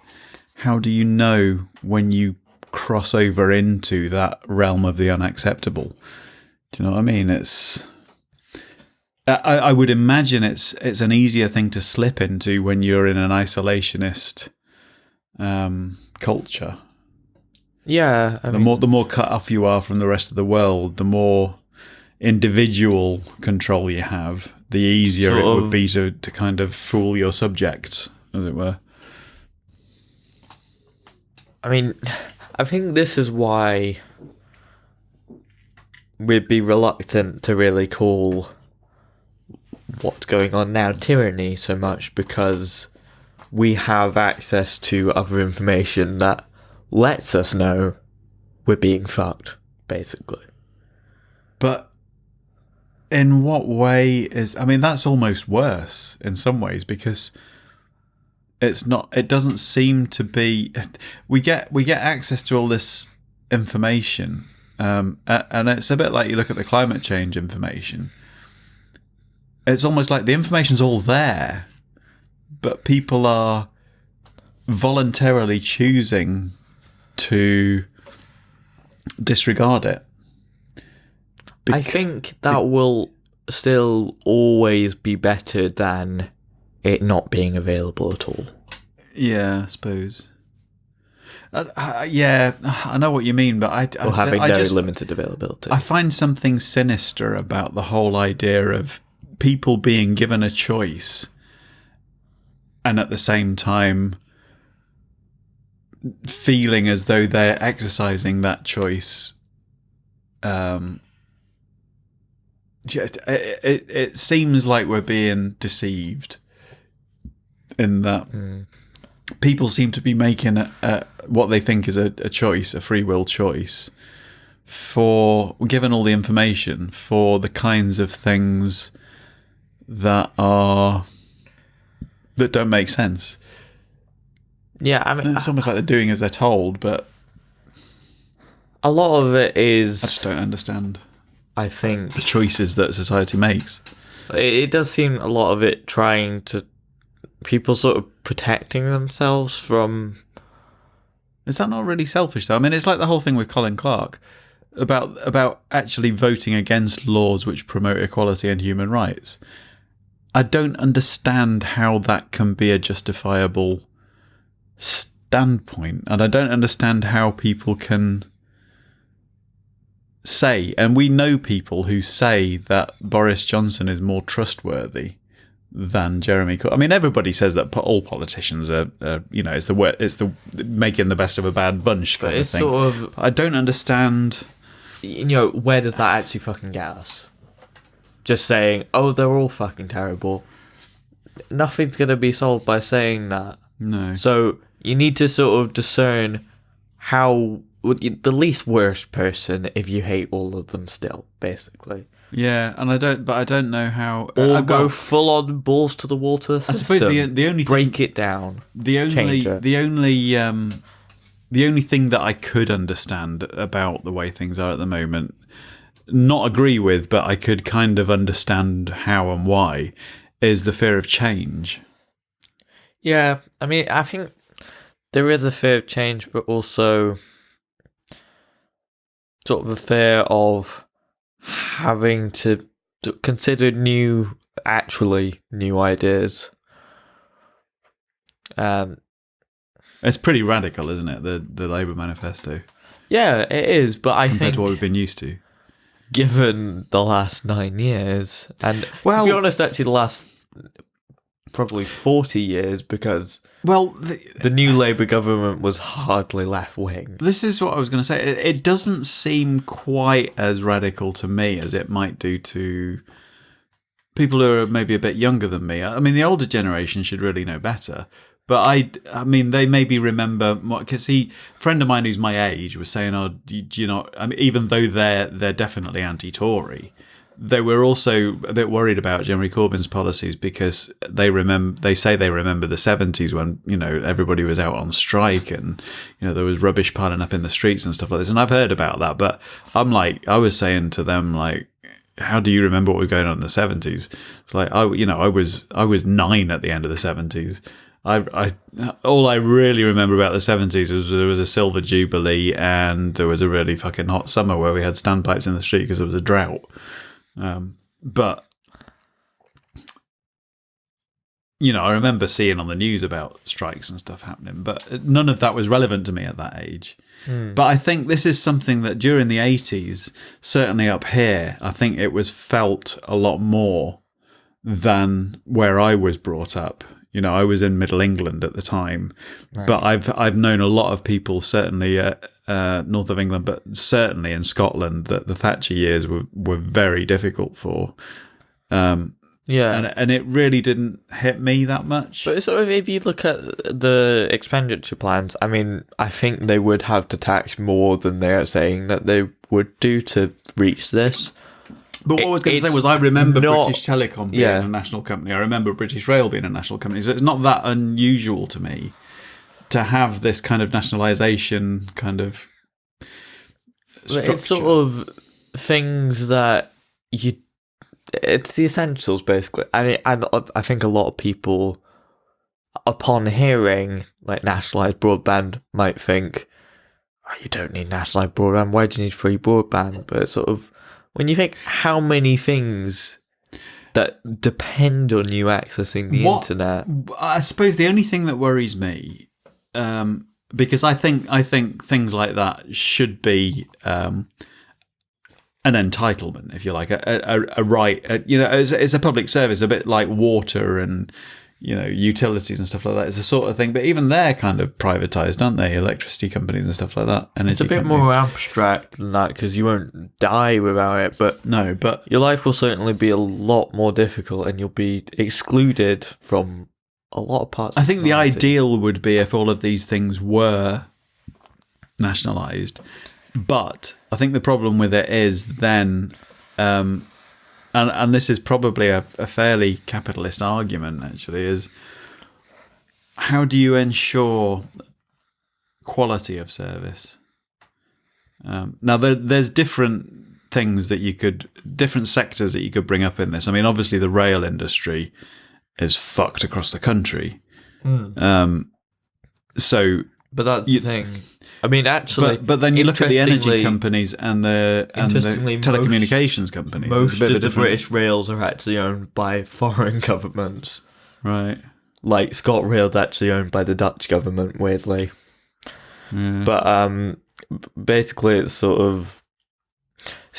How do you know when you cross over into that realm of the unacceptable? Do you know what I mean? I would imagine it's an easier thing to slip into when you're in an isolationist culture. Yeah, the more cut off you are from the rest of the world, the more individual control you have, the easier it would be to kind of fool your subjects, as it were. I mean, I think this is why we'd be reluctant to really call what's going on now tyranny so much, because we have access to other information that lets us know we're being fucked, basically. But in what way that's almost worse in some ways, because it doesn't seem to be, we get access to all this information, and it's a bit like you look at the climate change information. It's almost like the information's all there, but people are voluntarily choosing to disregard it. I think that will still always be better than it not being available at all. Yeah, I suppose. Yeah, I know what you mean, but or having very limited availability. I find something sinister about the whole idea of people being given a choice and at the same time feeling as though they're exercising that choice. It seems like we're being deceived in that people seem to be making what they think is a choice, a free will choice, for, given all the information, for the kinds of things that don't make sense. Yeah, I mean, It's almost like they're doing as they're told, but a lot of it I is, just don't understand I think, the choices that society makes. it does seem a lot of it trying to, people sort of protecting themselves from. Is that not really selfish, though? I mean, it's like the whole thing with Colin Clark about actually voting against laws which promote equality and human rights. I don't understand how that can be a justifiable standpoint, and I don't understand how people can say, and we know people who say that Boris Johnson is more trustworthy than Jeremy Corbyn. I mean, everybody says that all politicians are, it's the making the best of a bad bunch kind of It's thing. sort of, I don't understand. where does that actually fucking get us? Just saying, oh, they're all fucking terrible. Nothing's going to be solved by saying that. No. So you need to sort of discern how the least worst person if you hate all of them still, basically. Yeah, and I don't know how. Or go full on balls to the wall to the I system. suppose the only break it down. the only thing that I could understand about the way things are at the moment, not agree with, but I could kind of understand how and why, is the fear of change. Yeah, I mean, I think there is a fear of change, but also sort of a fear of having to consider actually new ideas. It's pretty radical, isn't it? The Labour manifesto Yeah, it is, but I compared think to what we've been used to. given the last 9 years, and Well- to be honest, actually the last probably 40 years, because Well, the new Labour government was hardly left wing. this is what I was going to say. It doesn't seem quite as radical to me as it might do to people who are maybe a bit younger than me. I mean, the older generation should really know better. But I mean, they maybe remember because a friend of mine who's my age was saying, "Oh, do you not?" I mean, even though they're definitely anti-Tory, they were also a bit worried about Jeremy Corbyn's policies because they say they remember the 70s when everybody was out on strike and there was rubbish piling up in the streets and stuff like this. And I've heard about that, but I was saying to them like, how do you remember what was going on in the 70s? It's like I was 9 at the end of the 70s. All I really remember about the 70s was there was a silver jubilee and there was a really fucking hot summer where we had standpipes in the street because there was a drought. But I remember seeing on the news about strikes and stuff happening, but none of that was relevant to me at that age. But I think this is something that during the 80s, certainly up here, I think it was felt a lot more than where I was brought up. I was in Middle England at the time, right. But I've known a lot of people, certainly north of England, but certainly in Scotland, that the Thatcher years were very difficult for. And it really didn't hit me that much. But sort of, if you look at the expenditure plans, I mean, I think they would have to tax more than they're saying that they would do to reach this. But what I was going to say was I remember British Telecom being a national company. I remember British Rail being a national company. So it's not that unusual to me to have this kind of nationalisation kind of structure. It's sort of things that it's the essentials, basically. I think a lot of people, upon hearing like nationalised broadband, might think, oh, you don't need nationalised broadband. Why do you need free broadband? But it's sort of, when you think how many things that depend on you accessing the internet. I suppose the only thing that worries me, because I think things like that should be an entitlement, if you like, a right. It's a public service, a bit like water and utilities and stuff like that. It's the sort of thing, but even they're kind of privatized, aren't they? Electricity companies and stuff like that. It's a bit more abstract than that because you won't die without it, but your life will certainly be a lot more difficult and you'll be excluded from a lot of parts of society. The ideal would be if all of these things were nationalised, but I think the problem with it is then and this is probably a fairly capitalist argument, actually, is how do you ensure quality of service? Now, there's different things that different sectors that you could bring up in this. I mean, obviously, the rail industry is fucked across the country. So, but that's the thing. I mean, actually, but then you look at the energy interestingly- companies and the interestingly, telecommunications companies. It's a Most bit of a the different- British rails are actually owned by foreign governments. right? Like ScotRail's actually owned by the Dutch government, weirdly. Yeah. But basically, it's sort of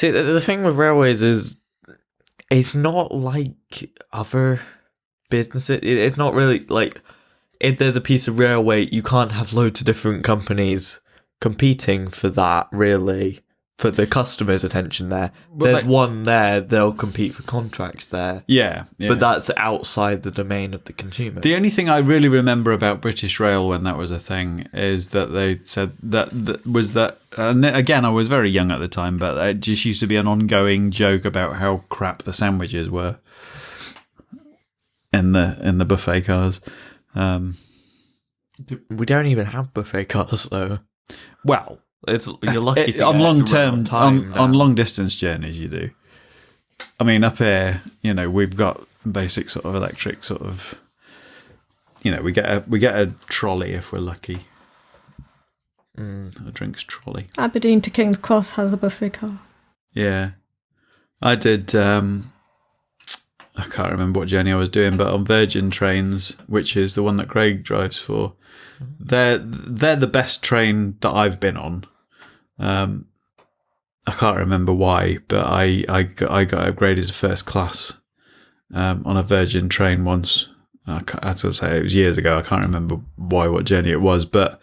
the thing with railways is it's not like other businesses. It's not really like if there's a piece of railway, you can't have loads of different companies competing for that. Really, for the customer's attention there. Well, There's one there, they'll compete for contracts there. Yeah, But that's outside the domain of the consumer. the only thing I really remember about British Rail when that was a thing is that they said that and again, I was very young at the time, but it just used to be an ongoing joke about how crap the sandwiches were in the buffet cars. We don't even have buffet cars, though. Well, You're lucky to on get long to run term, on time on now. long distance journeys, you do. I mean, up here, we've got basic sort of electric sort of. We get a trolley if we're lucky. A drinks trolley. Aberdeen to King's Cross has a buffet car. Yeah, I did. I can't remember what journey I was doing, but on Virgin trains, which is the one that Craig drives for, they're the best train that I've been on. I can't remember why, but I got upgraded to first class on a Virgin train once. As I say, it was years ago. I can't remember what journey it was, but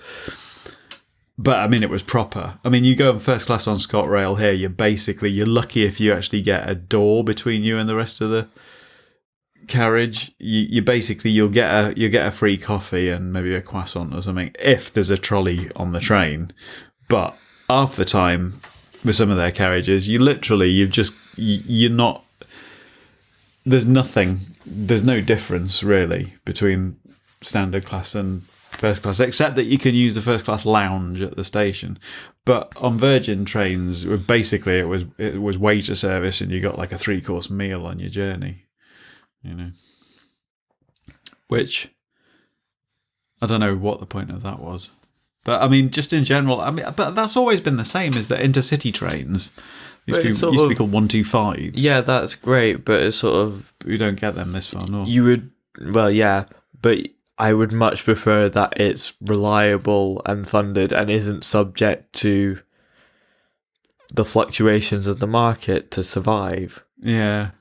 I mean, it was proper. I mean, you go on first class on ScotRail here, you're lucky if you actually get a door between you and the rest of the carriage. You'll get a free coffee and maybe a croissant or something if there's a trolley on the train. But half the time with some of their carriages, you're not. There's no difference really between standard class and first class, except that you can use the first class lounge at the station. But on Virgin trains, basically it was waiter service, and you got like a 3-course meal on your journey. Which I don't know what the point of that was. But I mean, just in general, but that's always been the same. Is that intercity trains used to be called 125s? Yeah, that's great, but it's sort of We don't get them this far north. you would but I would much prefer that it's reliable and funded and isn't subject to the fluctuations of the market to survive. Yeah.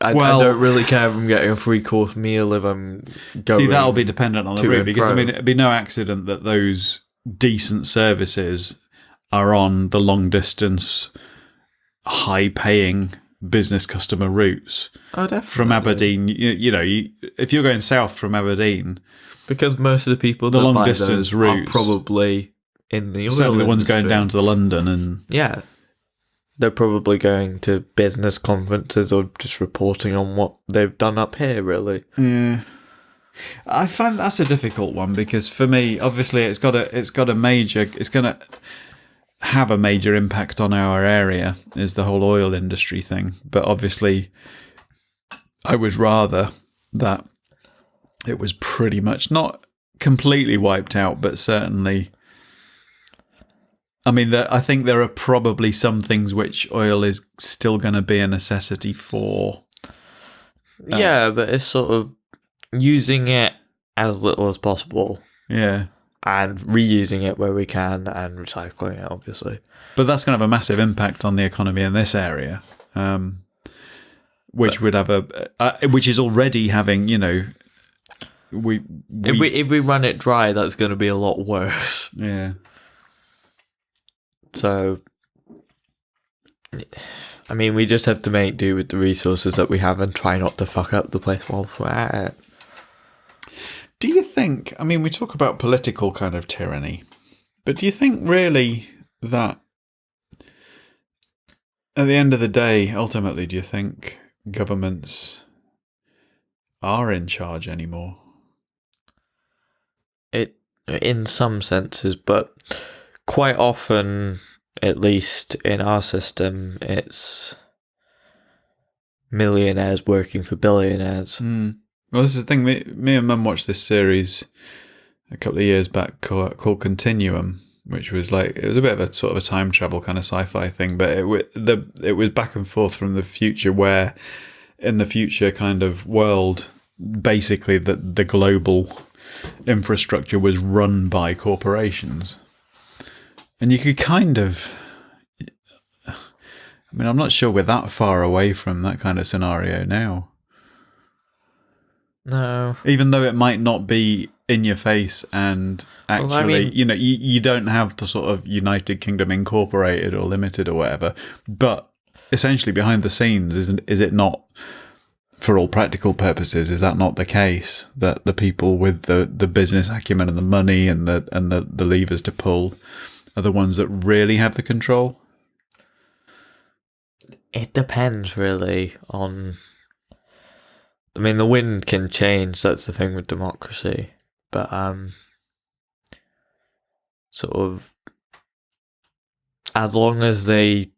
I don't really care if I'm getting a 3-course meal if I'm going. See, that'll be dependent on the to route, and because I fro. mean, it'd be no accident that those decent services are on the long distance, high paying business customer routes. Oh, definitely. From Aberdeen, if you're going south from Aberdeen, Because most of the people The that long buy distance those routes. are probably in the oil certainly the ones going industry. down to London and Yeah. They're probably going to business conferences or just reporting on what they've done up here, really. yeah. I find that's a difficult one, because for me, obviously, it's going to have a major impact on our area, is the whole oil industry thing. But obviously, I would rather that it was pretty much not completely wiped out, but certainly. I mean, I think there are probably some things which oil is still going to be a necessity for. Yeah, but it's sort of using it as little as possible Yeah. and reusing it where we can and recycling it, obviously. But that's going to have a massive impact on the economy in this area, which would have which is already having, If we run it dry, that's going to be a lot worse. yeah. So, I mean, we just have to make do with the resources that we have and try not to fuck up the place while we're at it. Do you think, I mean, we talk about political kind of tyranny, but do you think really that at the end of the day, ultimately, do you think governments are in charge anymore? in some senses, but quite often, at least in our system, it's millionaires working for billionaires. Well, this is the thing. Me and Mum watched this series a couple of years back called Continuum, which was like, it was a bit of a sort of a time travel kind of sci-fi thing, but it was back and forth from the future, where in the future kind of world, basically the global infrastructure was run by corporations. And you could kind of, I mean, I'm not sure we're that far away from that kind of scenario now. No. Even though it might not be in your face, and actually, Well, I mean, you don't have the sort of United Kingdom Incorporated or Limited or whatever, but essentially behind the scenes, is it not, for all practical purposes, is that not the case, that the people with the business acumen and the money and the levers to pull are the ones that really have the control? it depends really on. I mean, the wind can change. That's the thing with democracy, but sort of, as long as they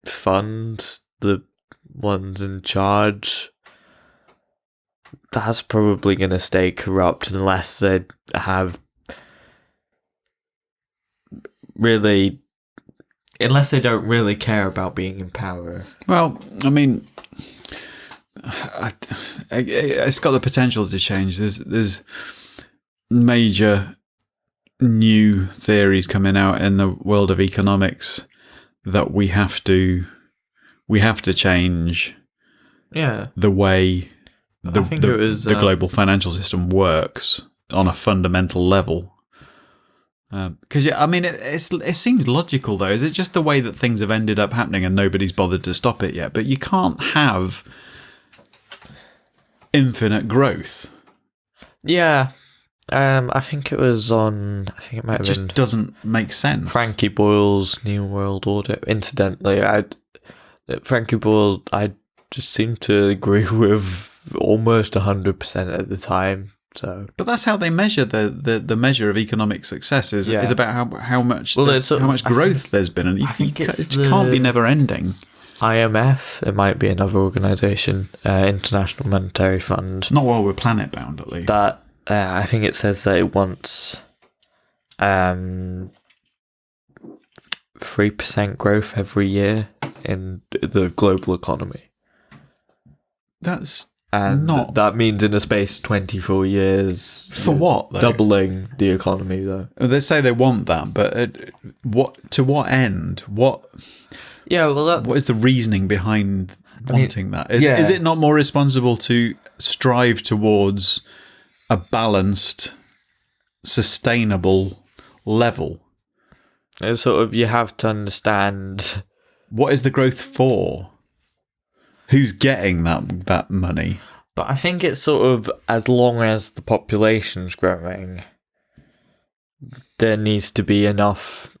fund the ones in charge, that's probably going to stay corrupt unless they have really, unless they don't really care about being in power. Well, I mean, it's got the potential to change. There's major new theories coming out in the world of economics that we have to change the way the global financial system works on a fundamental level. Because I mean, it seems logical though. Is it just the way that things have ended up happening and nobody's bothered to stop it yet? But you can't have infinite growth. Yeah. I think it was on. I think it might have been. It just doesn't make sense. Frankie Boyle's New World Order. Incidentally, Frankie Boyle, I just seem to agree with almost 100% at the time. So, but that's how they measure the measure of economic success is about how much growth there's been, and it can't be never ending. IMF, it might be another organisation, International Monetary Fund. Not while we're planet bound, at least. That I think it says that it wants 3% growth every year in the global economy. That means in a space of 24 years. For what, though? Doubling the economy, though. They say they want that, but to what end? What is the reasoning behind wanting that? Is it not more responsible to strive towards a balanced, sustainable level? It's sort of, you have to understand, what is the growth for? Who's getting that money? But I think it's sort of, as long as the population's growing, there needs to be enough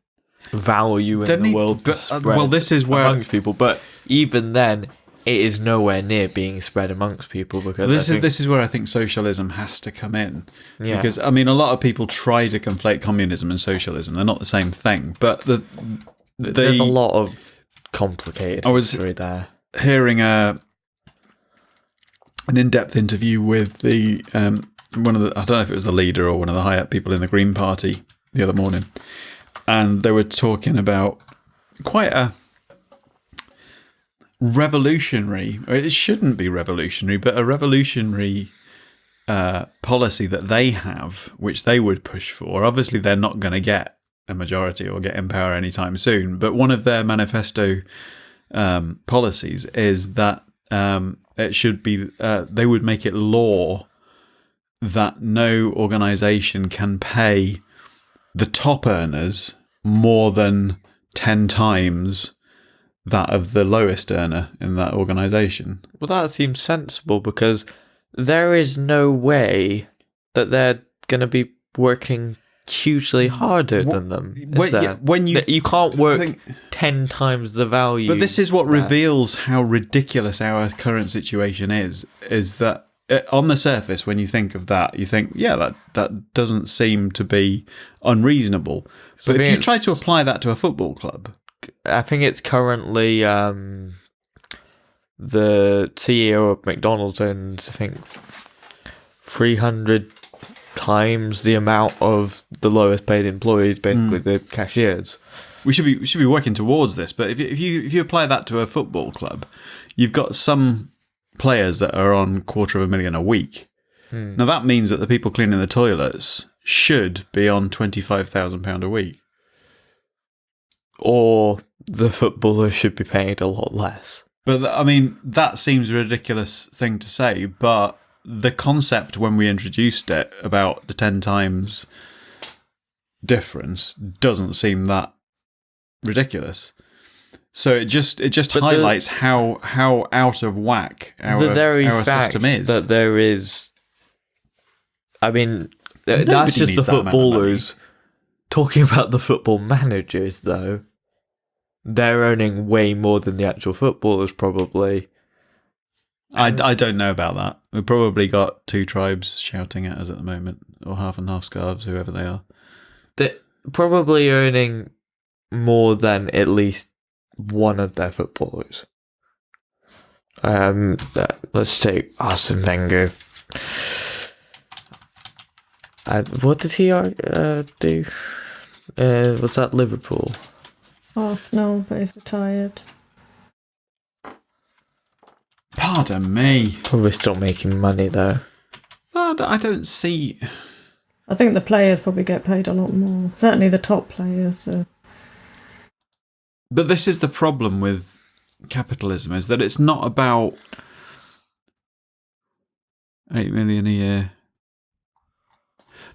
value in the world to spread this is where, amongst people. But even then, it is nowhere near being spread amongst people, because this is where I think socialism has to come in. Yeah. Because I mean, a lot of people try to conflate communism and socialism. They're not the same thing. But there's a lot of complicated history there. Hearing an in-depth interview with the one of the, I don't know if it was the leader or one of the high up people in the Green Party the other morning, and they were talking about quite a revolutionary, or it shouldn't be revolutionary, but a revolutionary policy that they have, which they would push for. Obviously, they're not going to get a majority or get in power anytime soon, but one of their manifesto policies is that it should be they would make it law that no organisation can pay the top earners more than 10 times that of the lowest earner in that organisation. Well, that seems sensible, because there is no way that they're going to be working hugely harder than them. You can't work 10 times the value. But this is what reveals how ridiculous our current situation is that on the surface, when you think of that, you think, yeah, that doesn't seem to be unreasonable. So But I if think you try it's- to apply that to a football club, I think it's currently the CEO of McDonald's owns, I think, 300 times the amount of the lowest paid employees, basically the cashiers. we should be working towards this. But if you apply that to a football club, you've got some players that are on $250,000 a week. Now that means that the people cleaning the toilets should be on £25,000 a week. Or the footballers should be paid a lot less. But I mean, that seems a ridiculous thing to say. But the concept when we introduced it about the 10 times difference doesn't seem that ridiculous. So it just But highlights how out of whack The very our fact system is. that there is, I mean, that's Nobody just the needs that amount of footballers. Talking about the football managers, though, they're earning way more than the actual footballers, probably. I don't know about that. We've probably got two tribes shouting at us at the moment, or half and half scarves, whoever they are. They're probably earning more than at least one of their footballers. Let's take Arsene Wenger. What did he do? Was that Liverpool? Arsenal, but he's retired. Pardon me. Probably still making money though. I don't see. I think the players probably get paid a lot more. Certainly the top players. But this is the problem with capitalism: is that it's not about 8 million a year.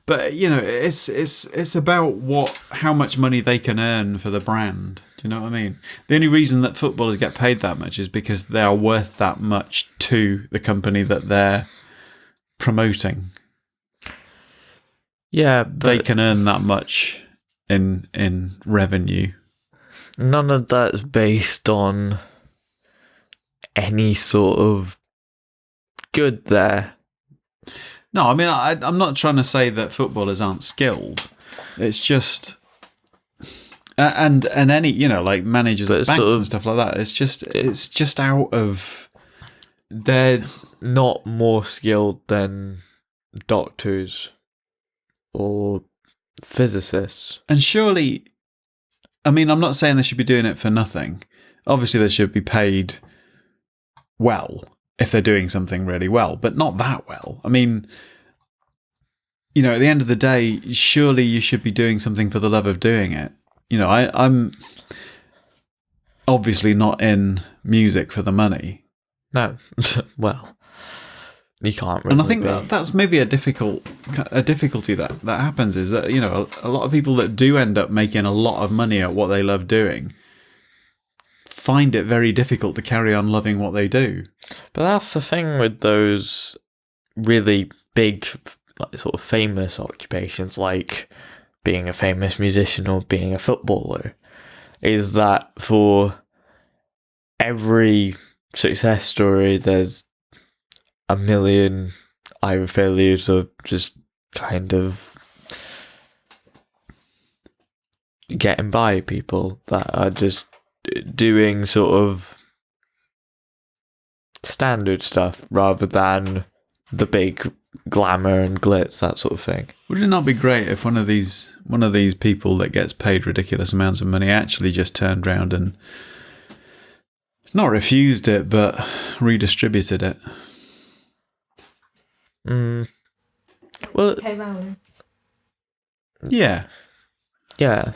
But it's about how much money they can earn for the brand. Do you know what I mean? The only reason that footballers get paid that much is because they are worth that much to the company that they're promoting. Yeah, but They can earn that much in revenue. none of that's based on any sort of good there. No, I mean, I'm not trying to say that footballers aren't skilled. It's just, and any like managers But at it's banks sort of- and stuff like that. It's just out of. They're not more skilled than doctors or physicists. And surely, I mean, I'm not saying they should be doing it for nothing. Obviously, they should be paid well if they're doing something really well, but not that well. I mean, at the end of the day, surely you should be doing something for the love of doing it. I'm obviously not in music for the money. No, well, you can't really. And I think be. that's maybe a difficulty that happens is that, a lot of people that do end up making a lot of money at what they love doing find it very difficult to carry on loving what they do. But that's the thing with those really big, like, sort of famous occupations, like being a famous musician or being a footballer, is that for every success story, there's a million either failures or just kind of getting by people that are just doing sort of standard stuff rather than the big glamour and glitz, that sort of thing. Would it not be great if one of these people that gets paid ridiculous amounts of money actually just turned around and not refused it, but redistributed it? Well, Okay, Rowling. Yeah. yeah.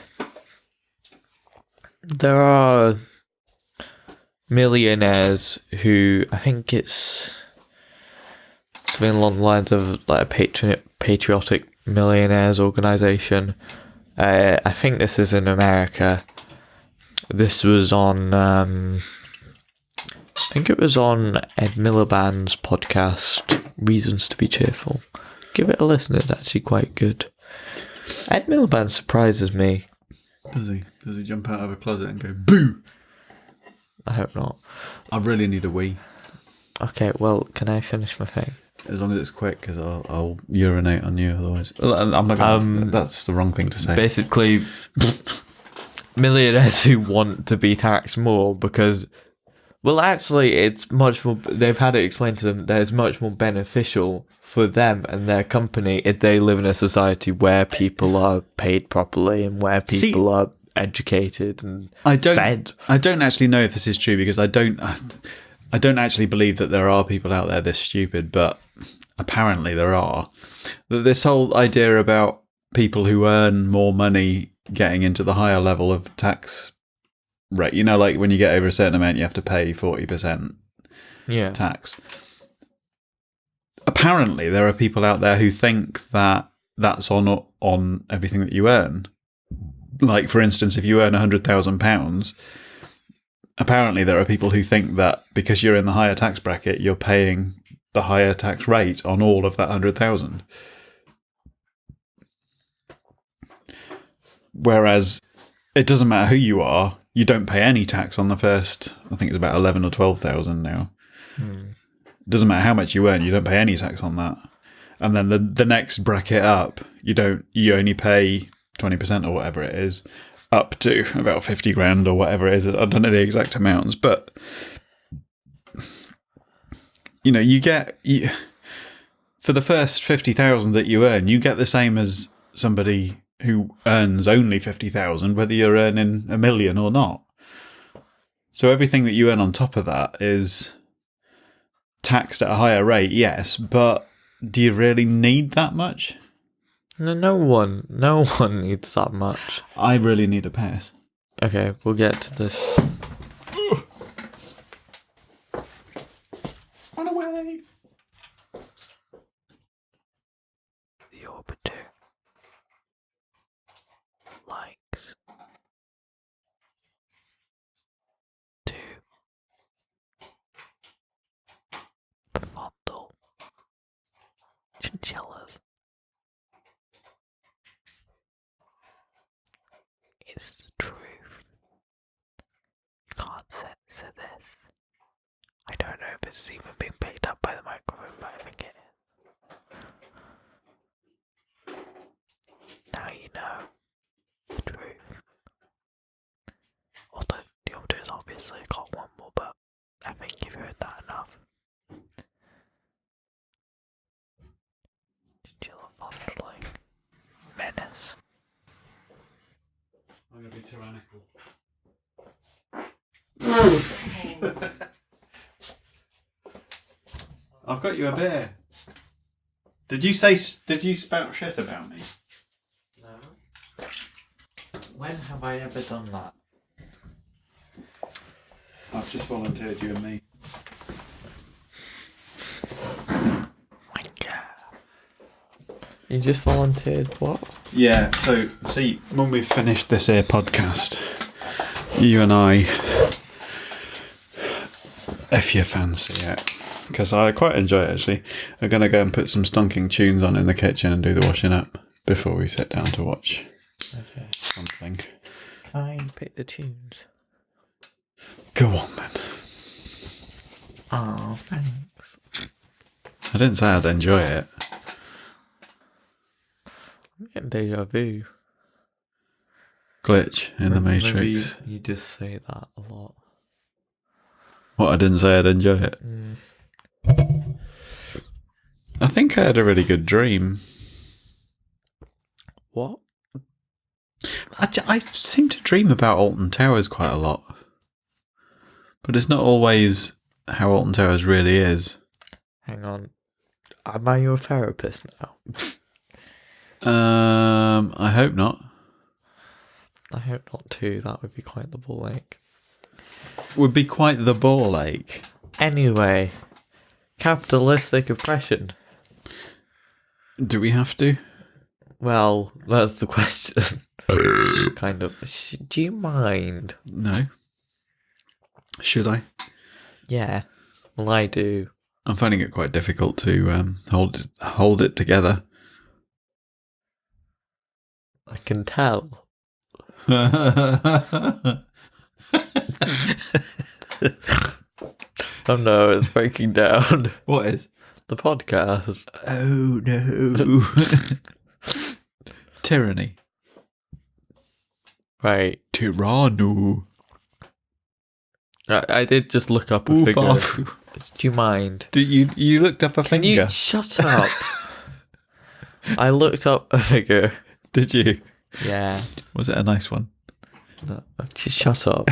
There are millionaires who, I think it's something along the lines of like a patriotic millionaires organisation. I think this is in America. This was on, I think it was on Ed Miliband's podcast, Reasons to be Cheerful. Give it a listen, it's actually quite good. Ed Miliband surprises me. Does he? Does he jump out of a closet and go, boo? I hope not. I really need a wee. Okay, well, can I finish my thing? as long as it's quick, because I'll urinate on you otherwise. I'm not gonna, that's the wrong thing to say. Basically, millionaires who want to be taxed more because, well, actually, it's much more. They've had it explained to them that it's much more beneficial for them and their company if they live in a society where people are paid properly and where people are educated and fed. I don't actually know if this is true because I don't actually believe that there are people out there this stupid, but apparently there are. This whole idea about people who earn more money getting into the higher level of tax rate, you know, like when you get over a certain amount, you have to pay 40% tax. Apparently, there are people out there who think that that's on everything that you earn. Like, for instance, if you earn £100,000, apparently there are people who think that because you're in the higher tax bracket, you're paying the higher tax rate on all of that 100,000. Whereas it doesn't matter who you are, you don't pay any tax on the first, I think it's about 11 or 12,000 now. It doesn't matter how much you earn, you don't pay any tax on that. And then the next bracket up, you only pay 20% or whatever it is, up to about 50 grand or whatever it is. I don't know the exact amounts, but you know, for the first 50,000 that you earn, you get the same as somebody who earns only 50,000, whether you're earning $1 million or not. So everything that you earn on top of that is taxed at a higher rate, yes, but do you really need that much? No one needs that much. I really need a pass. Okay, we'll get to this. Run away! The orbiter likes to fondle chinchillas. It's the truth. You can't censor this. I don't know if it's even being picked up by the microphone, but I think it is. Now you know the truth. Although the others obviously got one more, but I think you've heard that enough. Chinchilla fondling. Menace. I'm going to be tyrannical. I've got you a beer. Did you spout shit about me? No. When have I ever done that? I've just volunteered you and me. You just volunteered what? Yeah, so see, when we've finished this here podcast, you and I, if you fancy it, because I quite enjoy it actually, are going to go and put some stonking tunes on in the kitchen and do the washing up before we sit down to watch something. Can I pick the tunes? Go on then. Oh, thanks. I didn't say I'd enjoy it. I'm getting deja vu. Glitch in the Maybe Matrix. you just say that a lot. What, I didn't say I'd enjoy it? I think I had a really good dream. What? I seem to dream about Alton Towers quite a lot. But it's not always how Alton Towers really is. Hang on. Am I your therapist now? I hope not. I hope not too. That would be quite the ball ache. Would be quite the ball ache. Anyway, capitalistic oppression. Do we have to? Well, that's the question. Kind of. Do you mind? No. Should I? Yeah. Well, I do. I'm finding it quite difficult to hold it together. I can tell. Oh no, it's breaking down. What is? The podcast. Oh no. Tyranny. Right. Tyranno. I did just look up a figure. Oof. Do you mind? You looked up a Can finger? you shut up? I looked up a figure. Did you? Yeah. Was it a nice one? No, just shut up.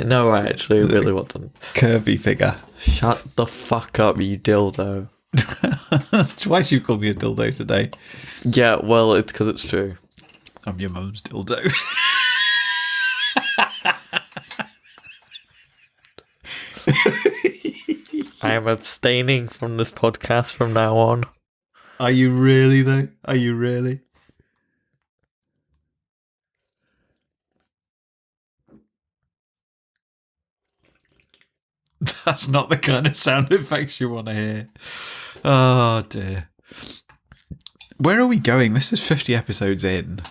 No, I actually really wasn't. Curvy figure. Shut the fuck up, you dildo. Twice you called me a dildo today. Yeah, well, it's because it's true. I'm your mum's dildo. I am abstaining from this podcast from now on. Are you really, though? Are you really? That's not the kind of sound effects you want to hear. Oh, dear. Where are we going? This is 50 episodes in.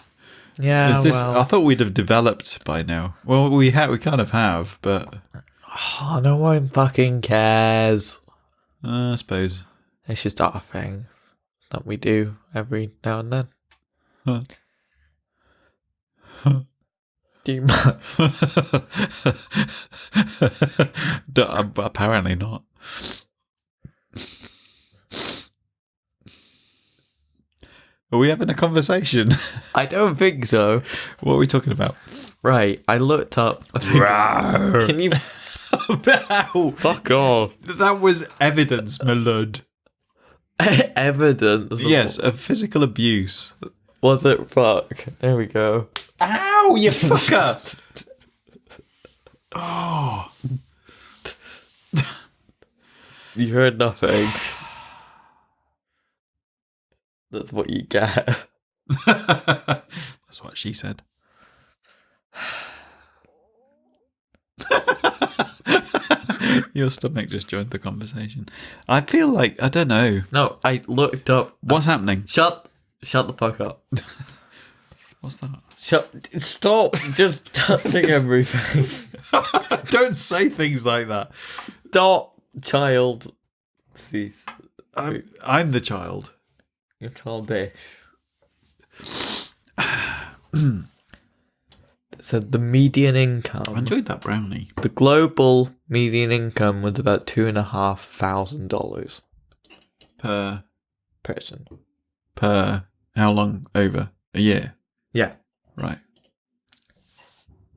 Yeah, Is this? well... I thought we'd have developed by now. Well, we kind of have, but Oh, no one fucking cares. I suppose. It's just our thing that we do every now and then. Huh. Do you mind? Apparently not. Are we having a conversation? I don't think so. What are we talking about? Right, I looked up a figure. Can you Ow. fuck off? That was evidence, my lord. Evidence? Yes, of physical abuse. Was it? Fuck. There we go. Ow, you fucker! Oh. You heard nothing. That's what you get. That's what she said. Your stomach just joined the conversation. I feel like, I don't know. No, I looked up. What's happening? Shut the fuck up. What's that? Stop just touching everything. Don't say things like that. Stop, child. Cease. I'm the child. You're childish. Said the median income. I enjoyed that brownie. The global median income was about $2,500 Per person. how long? Over a year? Yeah. Right.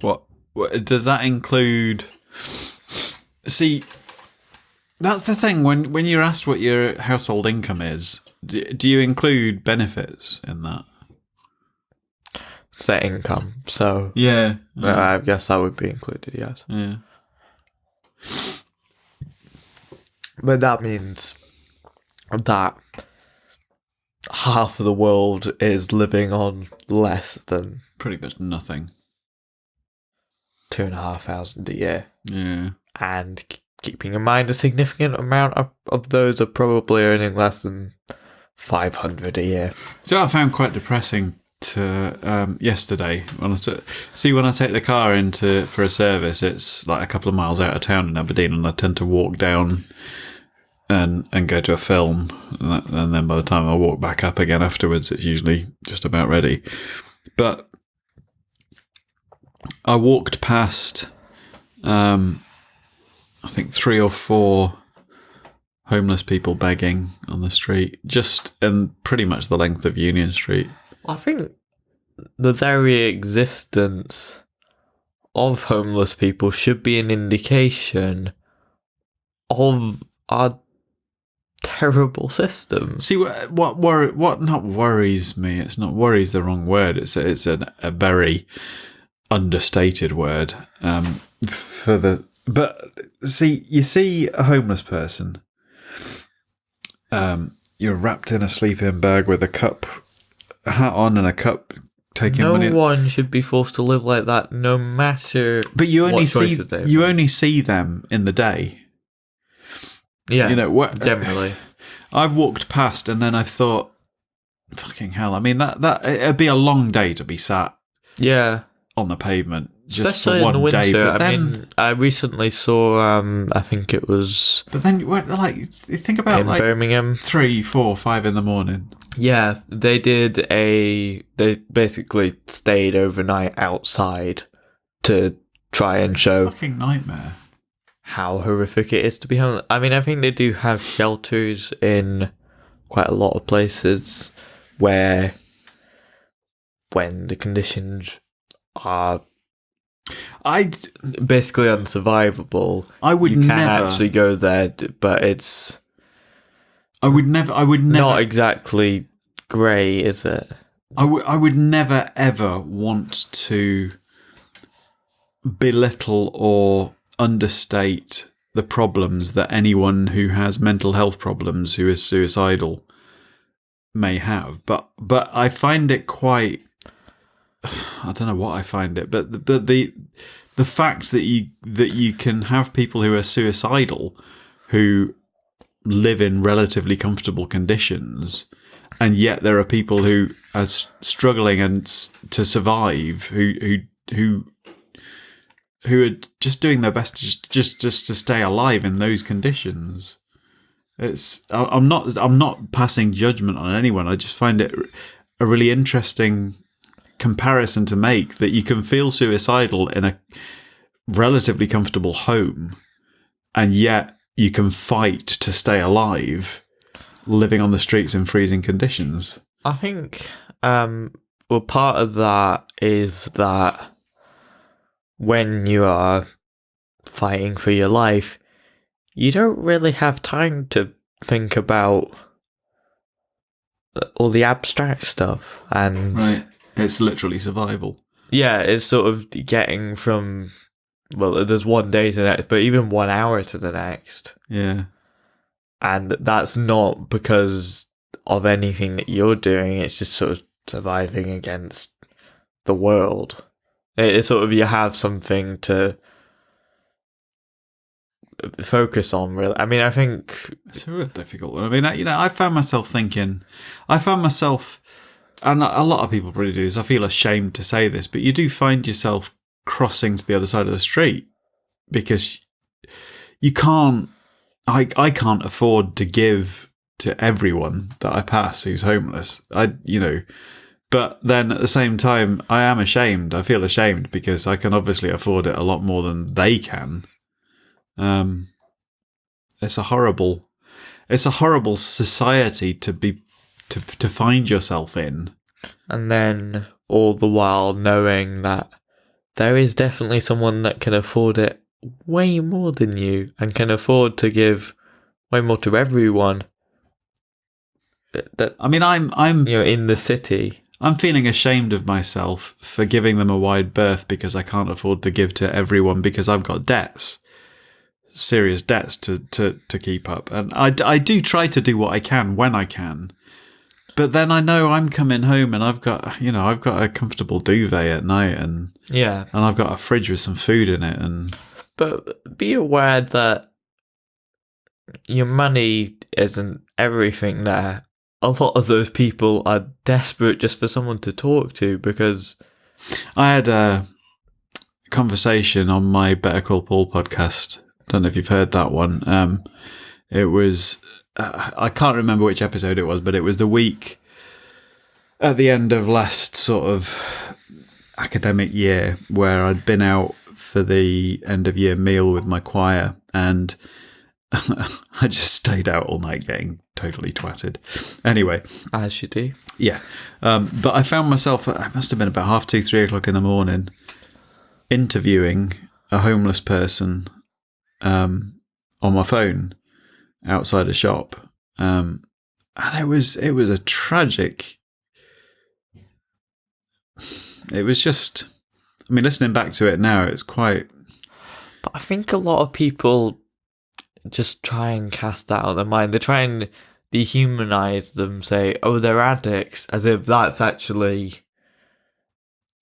What does that include? See, that's the thing. When you're asked what your household income is, do you include benefits in that? Set income. So Yeah. I guess that would be included. Yes. Yeah. But that means that half of the world is living on less than Pretty much nothing. $2,500 a year. Yeah. And keeping in mind a significant amount of those are probably earning less than $500 a year. So I found quite depressing to yesterday when I take the car into for a service. It's like a couple of miles out of town in Aberdeen, and I tend to walk down and go to a film, and then by the time I walk back up again afterwards, it's usually just about ready. But I walked past I think 3 or 4 homeless people begging on the street, just in pretty much the length of Union Street. I think the very existence of homeless people should be an indication of our terrible system. See what not worries me. It's not worries the wrong word. It's a very understated word. But see, you see a homeless person. You're wrapped in a sleeping bag with a hat on and a cup, taking money. No one should be forced to live like that, no matter. But you only what choices they have. only see them in the day. Yeah, You know what? generally. I've walked past and then I've thought, fucking hell. I mean, that it'd be a long day to be sat Yeah. on the pavement just Especially for one in the day. winter. But then, I recently saw, I think it was but then, like, you think about in like Birmingham. 3, 4, 5 in the morning. Yeah, they basically stayed overnight outside to try and show Fucking nightmare. how horrific it is to be home. I mean, I think they do have shelters in quite a lot of places where, when the conditions are basically unsurvivable, I would you can never actually go there, but it's I would never not exactly grey, is it? I would never ever want to belittle or understate the problems that anyone who has mental health problems who is suicidal may have, but I find it quite, I don't know what I find it, but the fact that you can have people who are suicidal who live in relatively comfortable conditions, and yet there are people who are struggling and to survive, who are just doing their best just to stay alive in those conditions. I'm not passing judgment on anyone. I just find it a really interesting comparison to make, that you can feel suicidal in a relatively comfortable home, and yet you can fight to stay alive living on the streets in freezing conditions. I think, well, part of that is that when you are fighting for your life, you don't really have time to think about all the abstract stuff. And Right. It's literally survival. yeah, it's sort of getting from, well, there's one day to the next, but even 1 hour to the next. Yeah. And that's not because of anything that you're doing, it's just sort of surviving against the world. It's sort of, you have something to focus on, really. I mean, I think It's a real difficult one. I mean, I found myself thinking, and a lot of people probably do this, I feel ashamed to say this, but you do find yourself crossing to the other side of the street because you can't, I can't afford to give to everyone that I pass who's homeless. But then at the same time, I am ashamed. I feel ashamed because I can obviously afford it a lot more than they can. It's a horrible society to find yourself in. and then all the while knowing that there is definitely someone that can afford it way more than you and can afford to give way more to everyone. That, I mean, I'm in the city. I'm feeling ashamed of myself for giving them a wide berth because I can't afford to give to everyone because I've got debts, serious debts to keep up, and I do try to do what I can when I can. But then I know I'm coming home and I've got a comfortable duvet at night and I've got a fridge with some food in it. But be aware that your money isn't everything there. A lot of those people are desperate just for someone to talk to, because I had a conversation on my Better Call Paul podcast. Don't know if you've heard that one. It was... I can't remember which episode it was, but it was the week at the end of last sort of academic year where I'd been out for the end of year meal with my choir, and I just stayed out all night getting totally twatted. Anyway. as you do. Yeah. But I found myself, it must have been about 2:30, 3 o'clock in the morning, interviewing a homeless person on my phone outside a shop, and it was a tragic. It was just, I mean, listening back to it now, it's quite. But I think a lot of people just try and cast that out of their mind. They try and dehumanize them, say, "Oh, they're addicts," as if that's actually.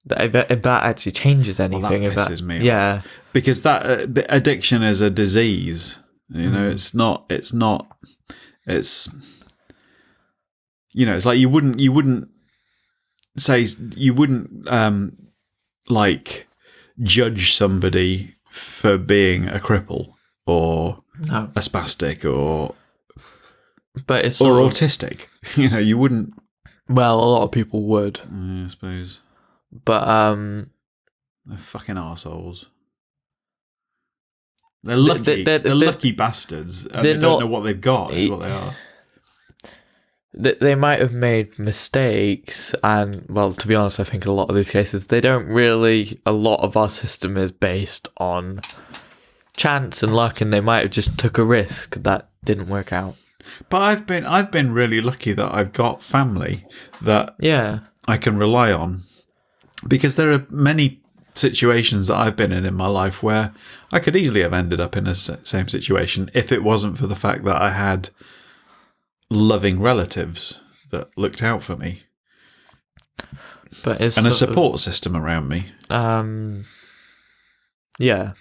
If that actually changes anything. Well, that pisses me off. Yeah, Because that addiction is a disease. It's not. It's it's like you wouldn't say, you wouldn't like judge somebody for being a cripple or No, a spastic or but it's or sort of, autistic. You know, you wouldn't. well, a lot of people would, I suppose but they're fucking arseholes. They're lucky. They're lucky bastards. And they're they don't not- know what they've got. Is what they are. they might have made mistakes, and well, to be honest, I think a lot of these cases they don't really. A lot of our system is based on chance and luck, and they might have just took a risk that didn't work out. But I've been really lucky that I've got family that Yeah, I can rely on, because there are many situations that I've been in my life where I could easily have ended up in the same situation if it wasn't for the fact that I had loving relatives that looked out for me but it's and a sort of- support system around me. Yeah.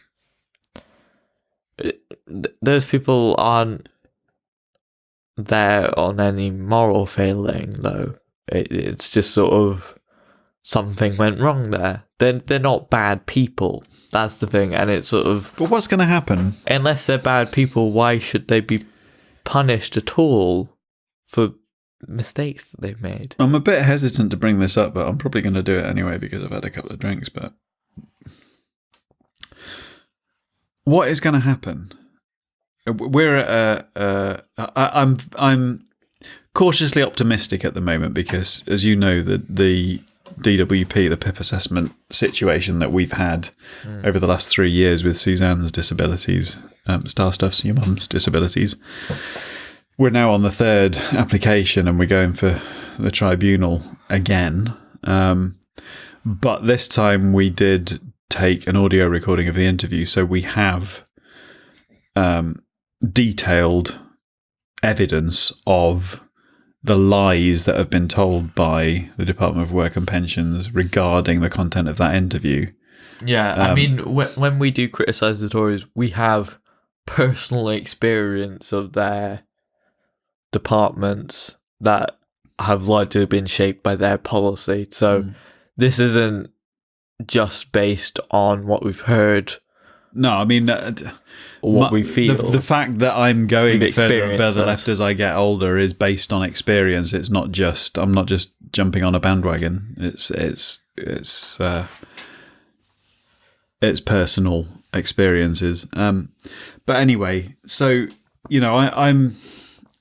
Those people aren't there on any moral failing, though. It's just sort of something went wrong there. They're not bad people. That's the thing, and it's sort of, But what's going to happen? unless they're bad people, why should they be punished at all for mistakes that they've made? I'm a bit hesitant to bring this up, but I'm probably going to do it anyway because I've had a couple of drinks. But what is going to happen? We're at I'm cautiously optimistic at the moment because, as you know, the DWP, the PIP assessment situation that we've had over the last 3 years with Suzanne's disabilities, Star Stuff's, your mum's disabilities. We're now on the third application and we're going for the tribunal again. But this time we did take an audio recording of the interview, so we have detailed evidence of the lies that have been told by the Department of Work and Pensions regarding the content of that interview. Yeah, I mean, when we do criticise the Tories, we have personal experience of their departments that have largely been shaped by their policy. So this isn't just based on what we've heard No, I mean, or what we feel. The fact that I'm going We've further and experienced further us. left as I get older is based on experience. It's not just I'm not just jumping on a bandwagon. It's personal experiences. But anyway, so you know,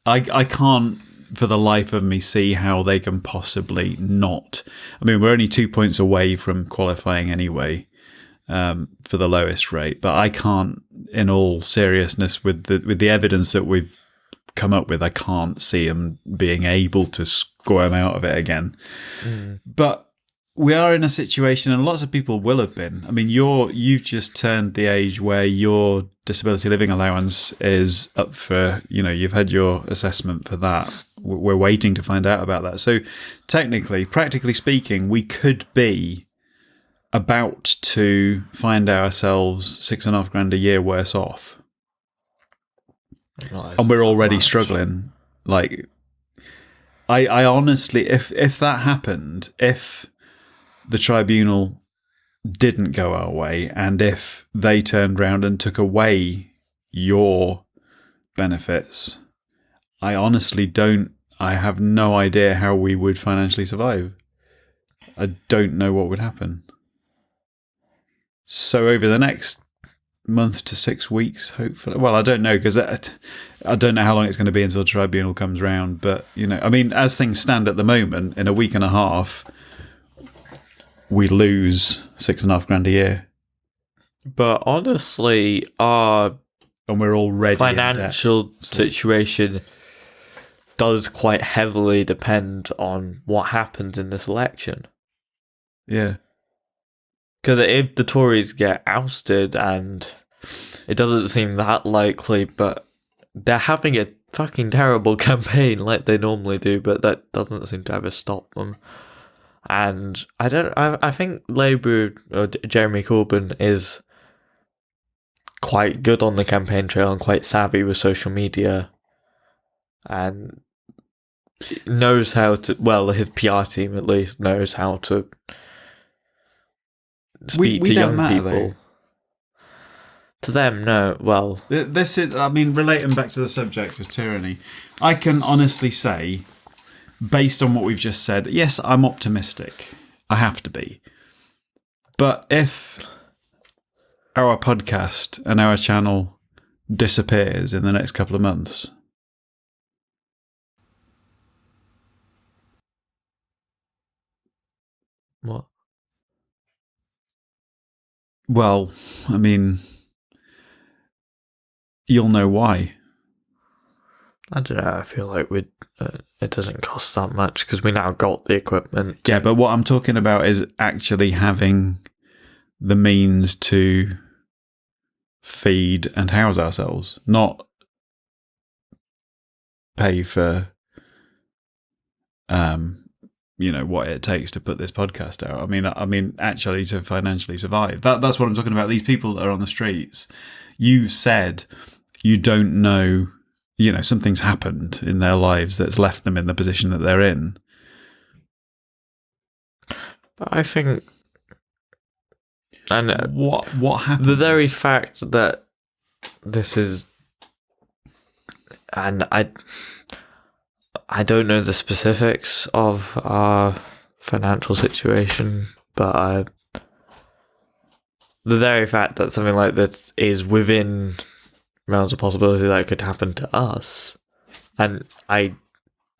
I can't for the life of me see how they can possibly not. I mean, we're only 2 points away from qualifying anyway. For the lowest rate, but I can't, in all seriousness, with the evidence that we've come up with, I can't see them being able to squirm out of it again. But we are in a situation, and lots of people will have been. I mean, you've just turned the age where your disability living allowance is up for, you know, you've had your assessment for that. We're waiting to find out about that. So technically, practically speaking, we could be about to find ourselves $6,500 a year worse off, and we're already struggling. Like, I honestly, if that happened, if the tribunal didn't go our way, and if they turned round and took away your benefits, I honestly don't. I have no idea how we would financially survive. I don't know what would happen. So over the next month to 6 weeks, hopefully. Well, I don't know, because I don't know how long it's going to be until the tribunal comes round. But, you know, I mean, as things stand at the moment, in a week and a half, we lose $6,500 a year. But honestly, our And we're already financial situation does quite heavily depend on what happens in this election. Yeah. Because if the Tories get ousted, and it doesn't seem that likely, but they're having a fucking terrible campaign like they normally do, but that doesn't seem to ever stop them. And I think Labour, or Jeremy Corbyn, is quite good on the campaign trail and quite savvy with social media, and knows how to, well, his PR team at least knows how to speak we to don't young matter, people. though. To them, no. Well, This is, I mean, relating back to the subject of tyranny, I can honestly say, based on what we've just said, yes, I'm optimistic. I have to be. But if our podcast and our channel disappears in the next couple of months, what? well, I mean, you'll know why. I don't know. I feel like it doesn't cost that much because we now got the equipment. Yeah, but what I'm talking about is actually having the means to feed and house ourselves, not pay for what it takes to put this podcast out. I mean actually to financially survive. That's what I'm talking about. These people that are on the streets, you said you don't know, something's happened in their lives that's left them in the position that they're in. But I think, and What happened? the very fact that this is, and I don't know the specifics of our financial situation, but the very fact that something like this is within realms of possibility that it could happen to us, and I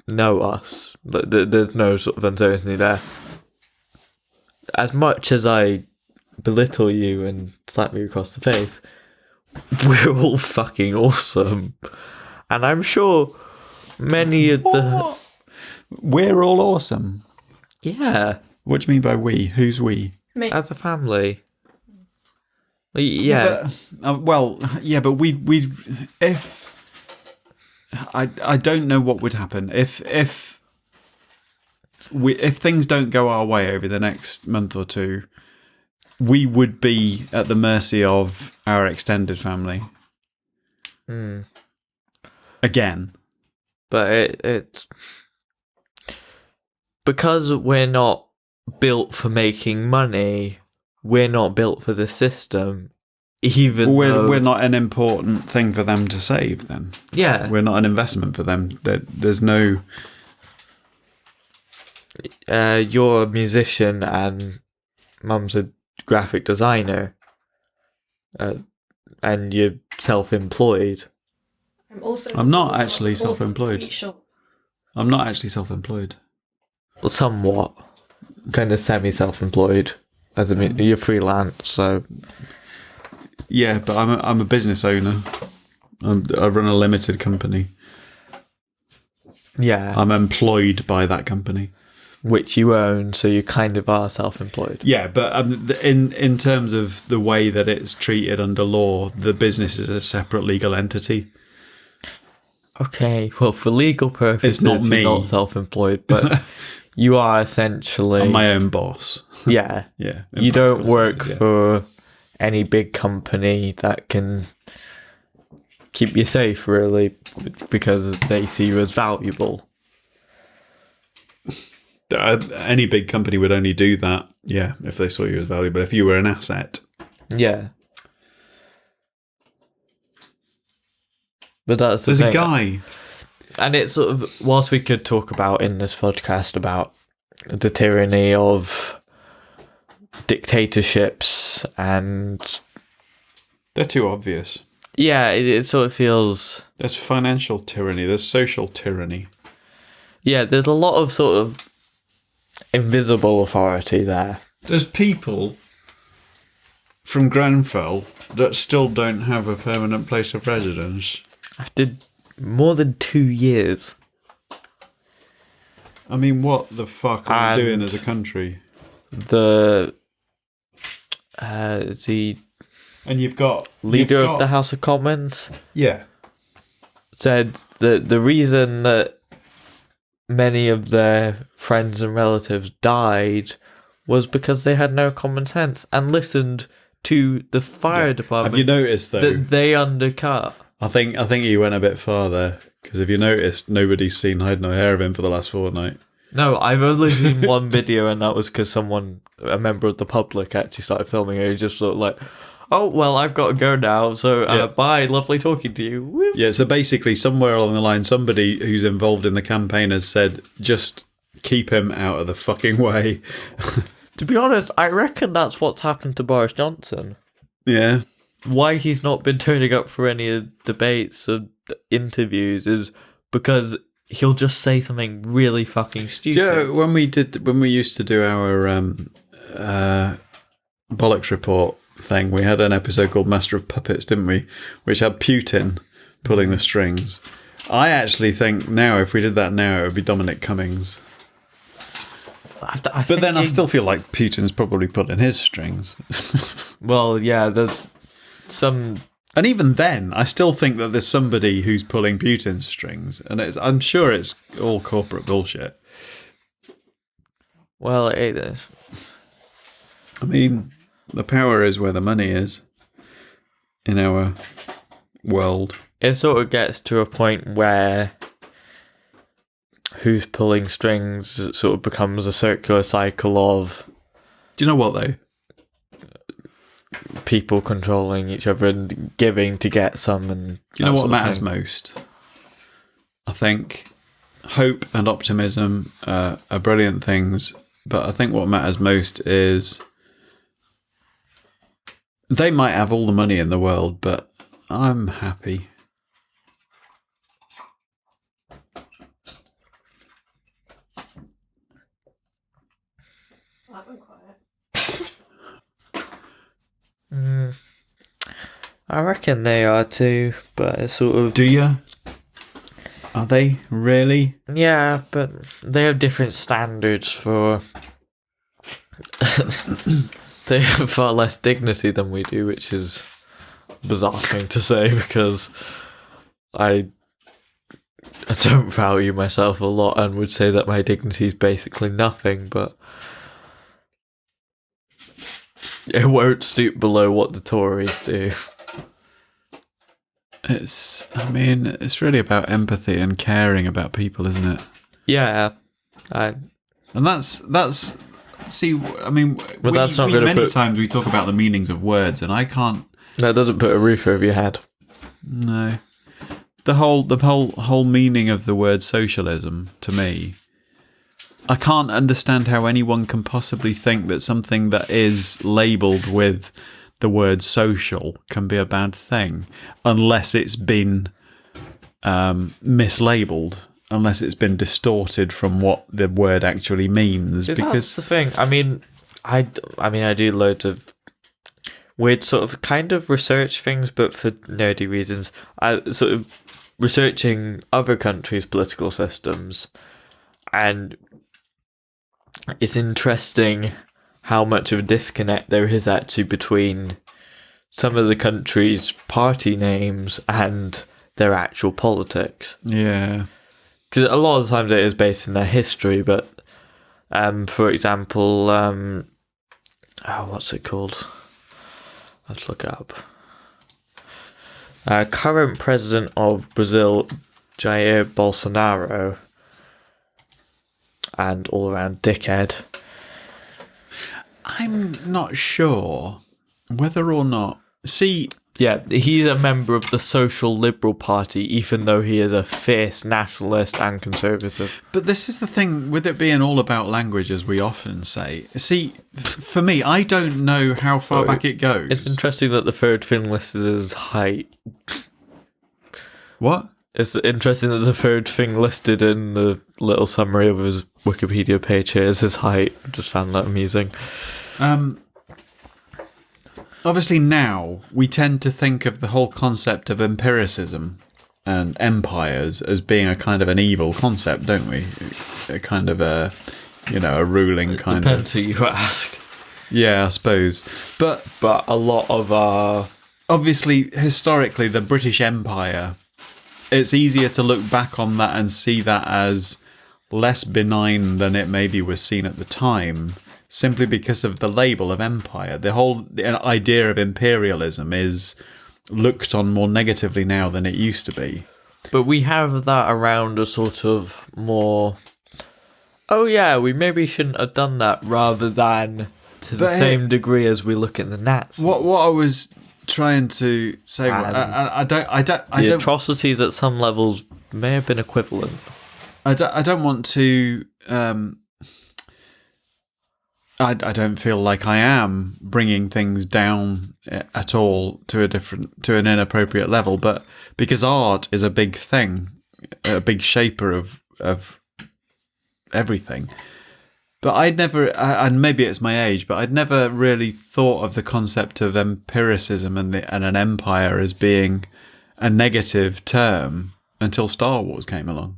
know us, but there's no sort of uncertainty there. As much as I belittle you and slap you across the face, we're all fucking awesome. And I'm sure many of the... We're all awesome. Yeah. What do you mean by we? Who's we? Me. As a family. Yeah. But we if I don't know what would happen if things don't go our way over the next month or two, we would be at the mercy of our extended family. Again. But it's because we're not built for making money, we're not built for the system. Even though we're not an important thing for them to save then. Yeah. We're not an investment for them. There's no... You're a musician and mum's a graphic designer, and you're self-employed. I'm not actually self-employed. I'm not actually self-employed. Well, somewhat. Kind of semi-self-employed. You're freelance, so... Yeah, but I'm a business owner. I run a limited company. Yeah. I'm employed by that company. Which you own, so you kind of are self-employed. Yeah, but in terms of the way that it's treated under law, the business is a separate legal entity. Okay, well, for legal purposes, It's not me. You're not self-employed, but you are essentially... I'm my own boss. Yeah. Yeah. You don't work yeah. for any big company that can keep you safe, really, because they see you as valuable. Any big company would only do that, yeah, if they saw you as valuable. If you were an asset. Yeah. But that's the There's thing. a guy. And it's sort of, whilst we could talk about in this podcast about the tyranny of dictatorships and... They're too obvious. Yeah, it sort of feels... There's financial tyranny. There's social tyranny. Yeah, there's a lot of sort of invisible authority there. There's people from Grenfell that still don't have a permanent place of residence. After more than 2 years. I mean, what the fuck are we And doing as a country? The And you've got... leader of the House of Commons Yeah. said that the reason that many of their friends and relatives died was because they had no common sense and listened to the fire department. Have you noticed, though? That they undercut. I think he went a bit far there, because if you noticed, nobody's seen hide nor hair of him for the last fortnight. No, I've only seen one video, and that was because a member of the public, actually started filming it. He just sort of like, oh, well, I've got to go now, so bye, lovely talking to you. Whoop. Yeah, so basically somewhere along the line, somebody who's involved in the campaign has said, just keep him out of the fucking way. To be honest, I reckon that's what's happened to Boris Johnson. Yeah. Why he's not been turning up for any of the debates or interviews is because he'll just say something really fucking stupid. Do you know, when we used to do our Bollocks report thing, we had an episode called Master of Puppets, didn't we? Which had Putin pulling the strings. I actually think now, if we did that now, it would be Dominic Cummings. But then I still feel like Putin's probably pulling his strings. Well, yeah, there's some... And even then, I still think that there's somebody who's pulling Putin's strings. And I'm sure it's all corporate bullshit. Well, it is. I mean, the power is where the money is in our world. It sort of gets to a point where who's pulling strings sort of becomes a circular cycle of... Do you know what, though? People controlling each other and giving to get some. And do you know what matters most? I think hope and optimism are brilliant things, but I think what matters most is they might have all the money in the world, but I'm happy. That went quiet. I reckon they are too, but it's sort of... Do you? Are they really? Yeah, but they have different standards for... They have far less dignity than we do, which is a bizarre thing to say because I don't value myself a lot and would say that my dignity is basically nothing, but it won't stoop below what the Tories do. It's really about empathy and caring about people, isn't it? Yeah, and that's. See, I mean, but that's not going to many times we talk about the meanings of words, and I can't. That doesn't put a roof over your head. No, the whole meaning of the word socialism to me, I can't understand how anyone can possibly think that something that is labelled with the word social can be a bad thing, unless it's been mislabelled. Unless it's been distorted from what the word actually means. Because that's the thing. I mean, I do loads of weird sort of kind of research things, but for nerdy reasons. I sort of researching other countries' political systems, and it's interesting how much of a disconnect there is actually between some of the countries' party names and their actual politics. Yeah. Because a lot of the times it is based in their history, but for example, what's it called? Let's look it up. Current president of Brazil, Jair Bolsonaro, and all around dickhead. I'm not sure whether or not. See. Yeah, he's a member of the Social Liberal Party, even though he is a fierce nationalist and conservative. But this is the thing, with it being all about language, as we often say. See, for me, I don't know how far back it goes. It's interesting that the third thing listed is height. What? It's interesting that the third thing listed in the little summary of his Wikipedia page here is his height. I just found that amusing. Obviously now we tend to think of the whole concept of empiricism and empires as being a kind of an evil concept, don't we? A kind of a ruling kind of... Depends who you ask. Yeah, I suppose. But a lot of our... Obviously, historically, the British Empire, it's easier to look back on that and see that as less benign than it maybe was seen at the time, simply because of the label of empire. The whole idea of imperialism is looked on more negatively now than it used to be. But we have that around a sort of more oh yeah, we maybe shouldn't have done that, rather than to the same degree as we look at the Nazis. What I was trying to say, I don't. The atrocities at some levels may have been equivalent. I don't want to. I don't feel like I am bringing things down at all to an inappropriate level, but because art is a big thing, a big shaper of everything. But I'd never, and maybe it's my age, but I'd never really thought of the concept of empiricism and an empire as being a negative term until Star Wars came along.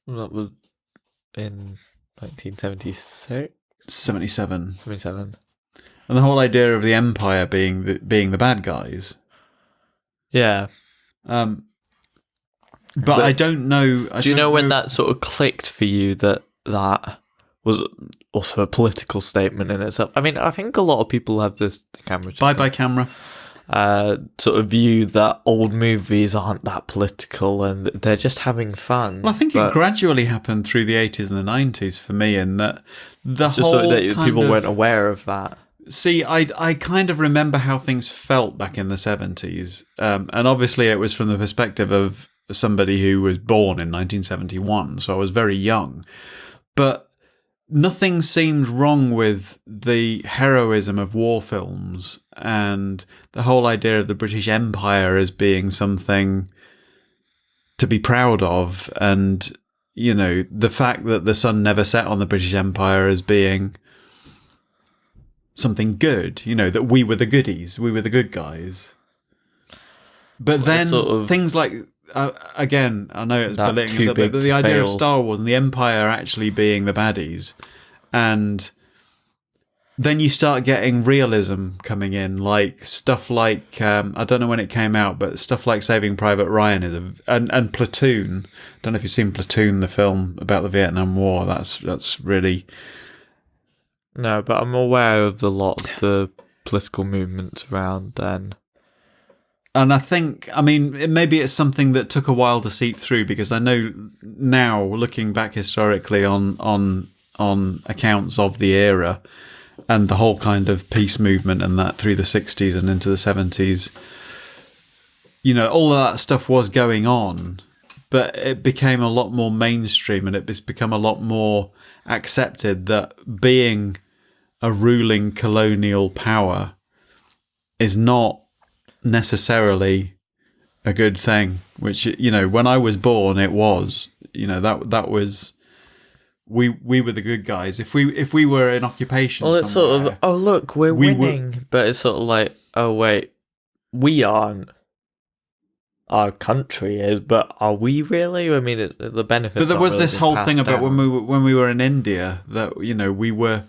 That was in 1976? 77. 77. And the whole idea of the Empire being the bad guys. Yeah. But I don't know. Do you know when that sort of clicked for you that was also a political statement in itself? I mean, I think a lot of people have this camera. Bye camera. Sort of view that old movies aren't that political and they're just having fun. Well, I think it gradually happened through the 80s and the 90s for me, in that the just whole so that people weren't aware of that. See, I kind of remember how things felt back in the 70s, and obviously it was from the perspective of somebody who was born in 1971, so I was very young. But nothing seemed wrong with the heroism of war films and the whole idea of the British Empire as being something to be proud of, and, you know, the fact that the sun never set on the British Empire as being something good, you know, that we were the goodies, we were the good guys. But then things like, again, I know it's belittling, but the idea of Star Wars and the Empire actually being the baddies, and then you start getting realism coming in, like stuff like, I don't know when it came out, but stuff like Saving Private Ryan and Platoon. I don't know if you've seen Platoon, the film about the Vietnam War. That's really... No, but I'm aware of a lot of the political movements around then. And I think, I mean, maybe it's something that took a while to seep through, because I know now, looking back historically on accounts of the era and the whole kind of peace movement and that through the 60s and into the 70s, you know, all of that stuff was going on, but it became a lot more mainstream, and it's become a lot more accepted that being a ruling colonial power is not necessarily a good thing, which, you know, when I was born, it was, you know, that was, we were the good guys. If we were in occupation, well, it's sort of, oh look, we're winning, but it's sort of like, oh wait, we aren't. Our country is, but are we really? I mean, the benefits. But there was this whole thing about when we were in India, that, you know, we were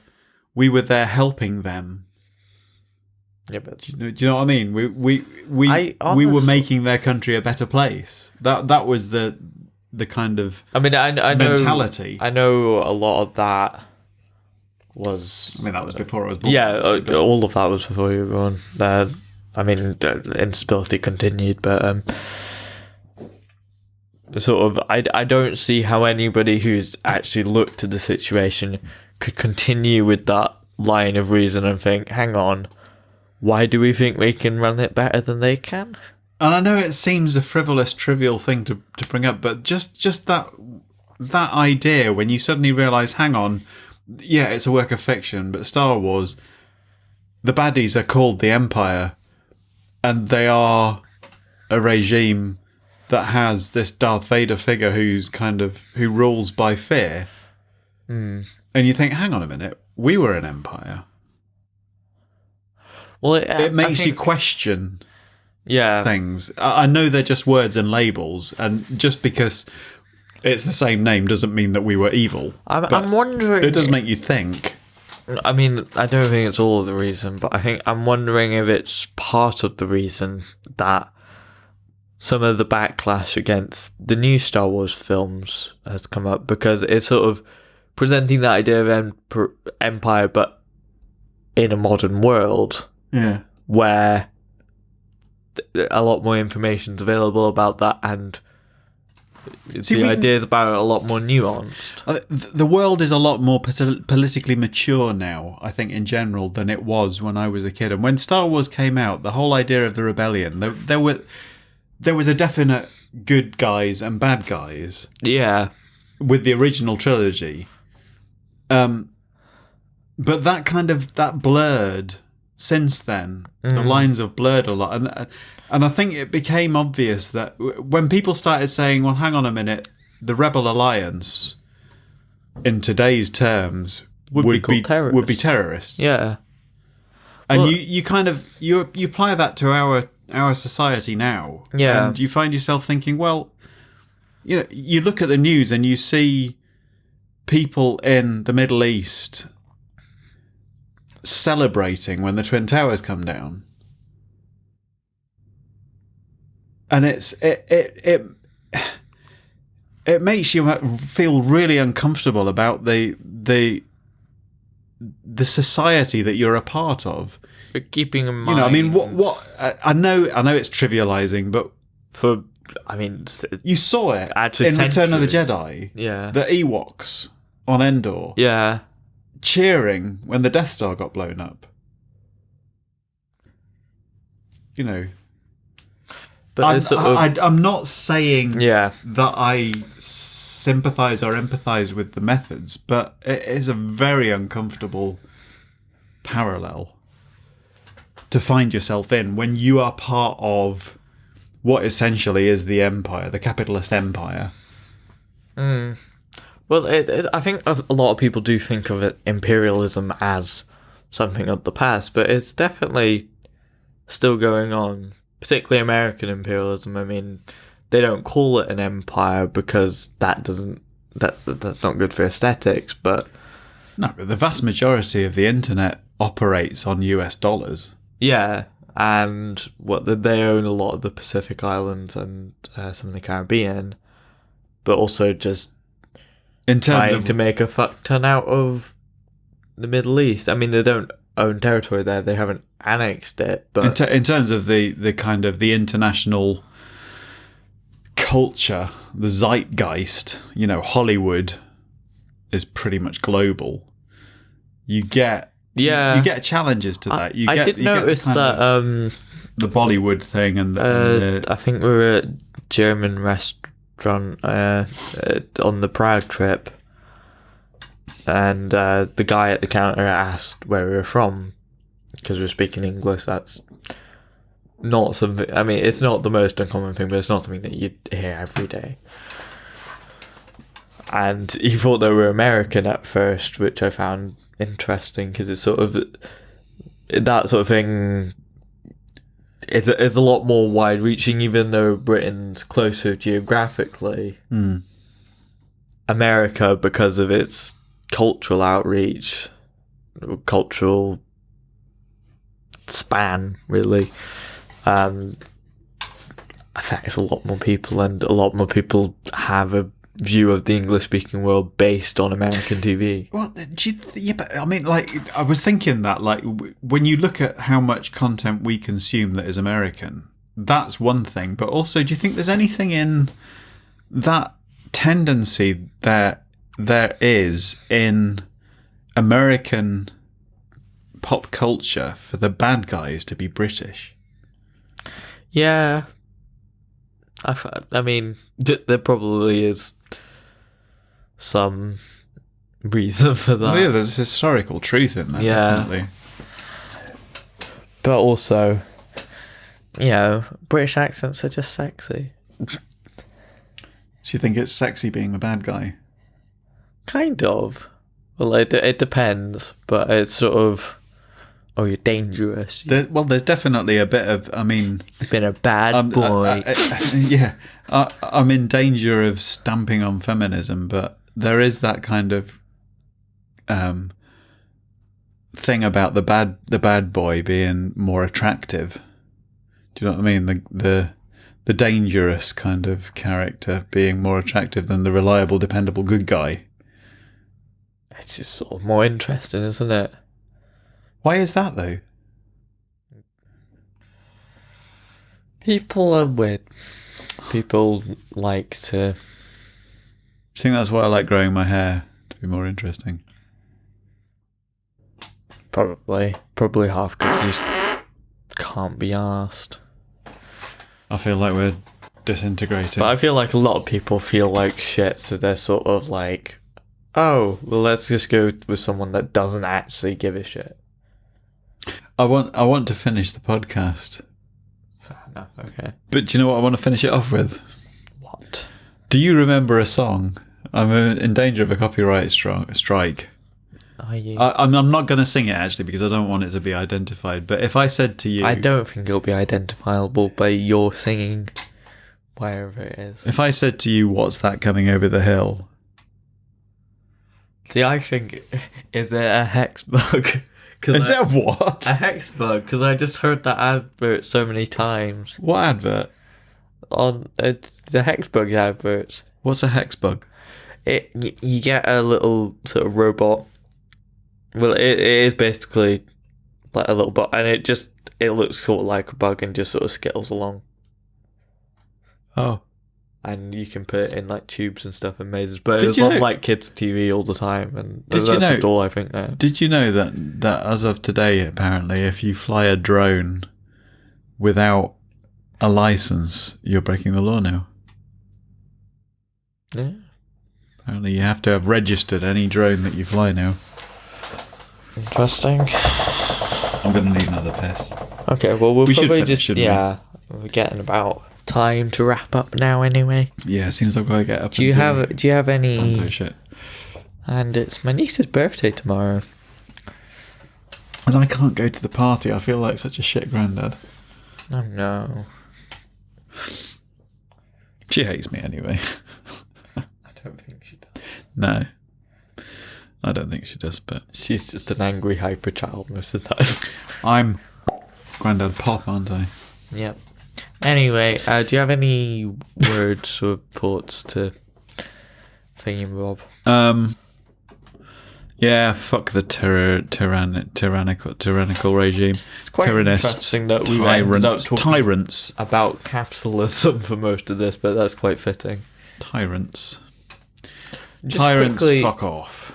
there helping them. Yeah, but do you know what I mean? We were making their country a better place. That was the kind of, I mean, I know mentality. I know a lot of that was. I mean, that was before I was born. Yeah, all of that was before you were born. I mean, instability continued, but sort of, I don't see how anybody who's actually looked at the situation could continue with that line of reason and think, hang on, why do we think we can run it better than they can? And I know it seems a frivolous, trivial thing to bring up, but just that idea, when you suddenly realise, hang on, yeah, it's a work of fiction, but Star Wars, the baddies are called the Empire, and they are a regime that has this Darth Vader figure who rules by fear. Mm. And you think, hang on a minute, we were an empire. Well, it makes you question things. I know they're just words and labels, and just because it's the same name doesn't mean that we were evil. I'm wondering... It does make you think. I mean, I don't think it's all of the reason, but I'm wondering if it's part of the reason that some of the backlash against the new Star Wars films has come up, because it's sort of presenting that idea of empire, but in a modern world, where a lot more information is available about that, and The ideas about it are a lot more nuanced. The world is a lot more politically mature now, I think, in general, than it was when I was a kid. And when Star Wars came out, the whole idea of the rebellion, there was a definite good guys and bad guys. Yeah. With the original trilogy. But that blurred since then. The lines have blurred a lot. And I think it became obvious that when people started saying, well, hang on a minute, the Rebel Alliance, in today's terms, would be terrorists. Yeah. And you kind of you apply that to our society now. Yeah. And you find yourself thinking, well, you look at the news and you see people in the Middle East celebrating when the Twin Towers come down. And it makes you feel really uncomfortable about the society that you're a part of. But keeping in mind, I mean, what I know it's trivializing, but you saw it in Return of the Jedi. Yeah, the Ewoks on Endor. Yeah, cheering when the Death Star got blown up. But I'm not saying that I sympathise or empathise with the methods, but it is a very uncomfortable parallel to find yourself in when you are part of what essentially is the empire, the capitalist empire. Well, I think a lot of people do think of imperialism as something of the past, but it's definitely still going on. Particularly American imperialism. I mean, they don't call it an empire because that's not good for aesthetics. But the vast majority of the internet operates on US dollars. Yeah, and they own a lot of the Pacific Islands and some of the Caribbean, but also just trying to make a fuck ton out of the Middle East. I mean, they don't own territory there; they haven't annexed it. But in terms of the kind of the international culture, the zeitgeist, Hollywood is pretty much global. You get challenges to that. I did notice that the Bollywood thing and I think we were at a German restaurant on the Prague trip, and the guy at the counter asked where we were from because we were speaking English. That's not something. I mean, it's not the most uncommon thing, but it's not something that you'd hear every day. And he thought they were American at first, which I found interesting because it's sort of that sort of thing. It's a lot more wide-reaching, even though Britain's closer geographically. America, because of its cultural outreach, cultural span, really, affects a lot more people, and a lot more people have a view of the English-speaking world based on American TV. Well, but I mean, I was thinking that, when you look at how much content we consume that is American, that's one thing. But also, do you think there's anything in that tendency that there is in American pop culture for the bad guys to be British? Yeah. I mean, there probably is some reason for that. Well, yeah, there's historical truth in that, definitely. But also, British accents are just sexy. So you think it's sexy being the bad guy? Kind of. Well, it depends, but it's sort of, you're dangerous. There's definitely a bit of, You've been a bad boy. I'm in danger of stamping on feminism, but there is that kind of thing about the bad boy being more attractive. Do you know what I mean? The dangerous kind of character being more attractive than the reliable, dependable good guy. It's just sort of more interesting, isn't it? Why is that, though? People are weird. People like to you think that's why I like growing my hair? To be more interesting. Probably half because you just can't be asked. I feel like we're disintegrating. But I feel like a lot of people feel like shit, so they're sort of like, oh, well, let's just go with someone that doesn't actually give a shit. I want to finish the podcast. Fair enough, okay. But do you know what I want to finish it off with? What? Do you remember a song? I'm in danger of a copyright strike. Are you? I'm not going to sing it, actually, because I don't want it to be identified. But if I said to you... I don't think it'll be identifiable by your singing wherever it is. If I said to you, what's that coming over the hill? See, I think, is it a hex bug? Is it what? A hex bug, because I just heard that advert so many times. What advert? On the hex bug adverts. What's a hex bug? You get a little sort of robot. Well, it is basically like a little bot, and it looks sort of like a bug and just sort of skittles along. Oh. And you can put it in like tubes and stuff and mazes, but Did it's you on know- like kids' TV all the time, and Did that's you know- just all I think now. Did you know that as of today, apparently, if you fly a drone without a license, you're breaking the law now? Yeah. Apparently, you have to have registered any drone that you fly now. Interesting. I'm going to need another piss. Okay, well we'll We should probably finish, just shouldn't we? we're getting about time to wrap up now anyway. Yeah, it seems I've got to get up. Do you have any? Fanto shit? And it's my niece's birthday tomorrow. And I can't go to the party. I feel like such a shit granddad. Oh no. She hates me anyway. I don't think she does. No. I don't think she does, but... She's just an angry hyper child most of the time. I'm Grandad Pop, aren't I? Yep. Anyway, do you have any words or thoughts to Thingy Rob? Yeah, fuck the tyrannical regime. It's quite interesting that we ended up talking tyrants. about capitalism for most of this, but that's quite fitting. Tyrants. Just Tyrants, quickly, fuck off.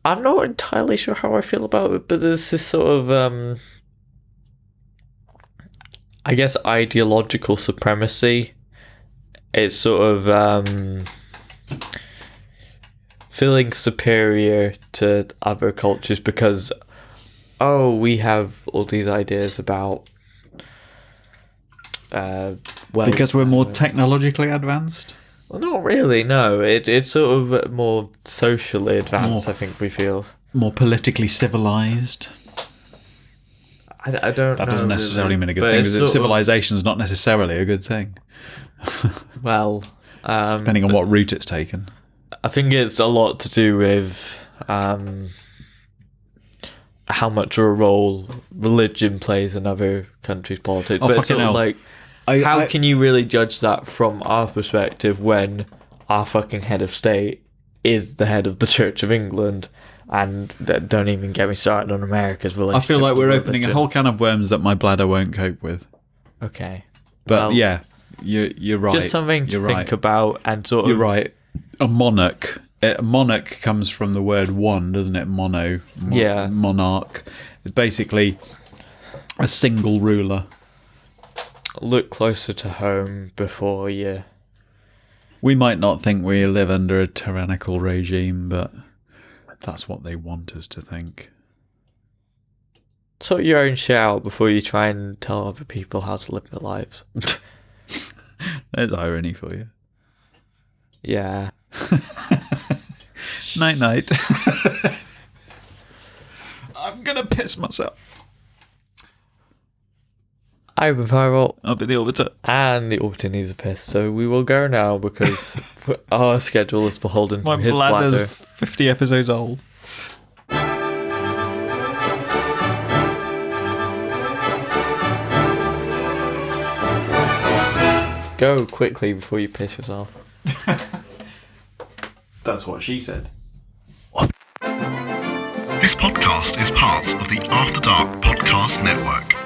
I'm not entirely sure how I feel about it, but there's this sort of, I guess, ideological supremacy. It's sort of feeling superior to other cultures because, oh, we have all these ideas about, Because we're more technologically advanced? Well, not really, no. It's sort of more socially advanced, I think we feel. More politically civilized? I don't know. That doesn't necessarily mean a good but thing, it's because sort of- civilization is not necessarily a good thing, Well, depending on what route it's taken. I think it's a lot to do with how much of a role religion plays in other countries' politics. Oh, but it's fucking sort of hell. like, how can you really judge that from our perspective when our fucking head of state is the head of the Church of England? And don't even get me started on America's relationship. I feel like with we're opening a religion. whole can of worms that my bladder won't cope with. Okay. But Well, yeah, you're right. Just something to You're think right. about and sort of... You're right. A monarch. A monarch comes from the word one, doesn't it? Yeah. Monarch. It's basically a single ruler. Look closer to home before you... We might not think we live under a tyrannical regime, but that's what they want us to think. Sort your own shit out before you try and tell other people how to live their lives. There's irony for you. Yeah. Night night. I'm gonna piss myself. I'm Viral, I'll be the orbiter. and the Orbiter needs a piss, so we will go now because our schedule is beholden My to his bladder's bladder. 50 episodes old. Go quickly before you piss yourself. That's what she said. This podcast is part of the After Dark Podcast Network.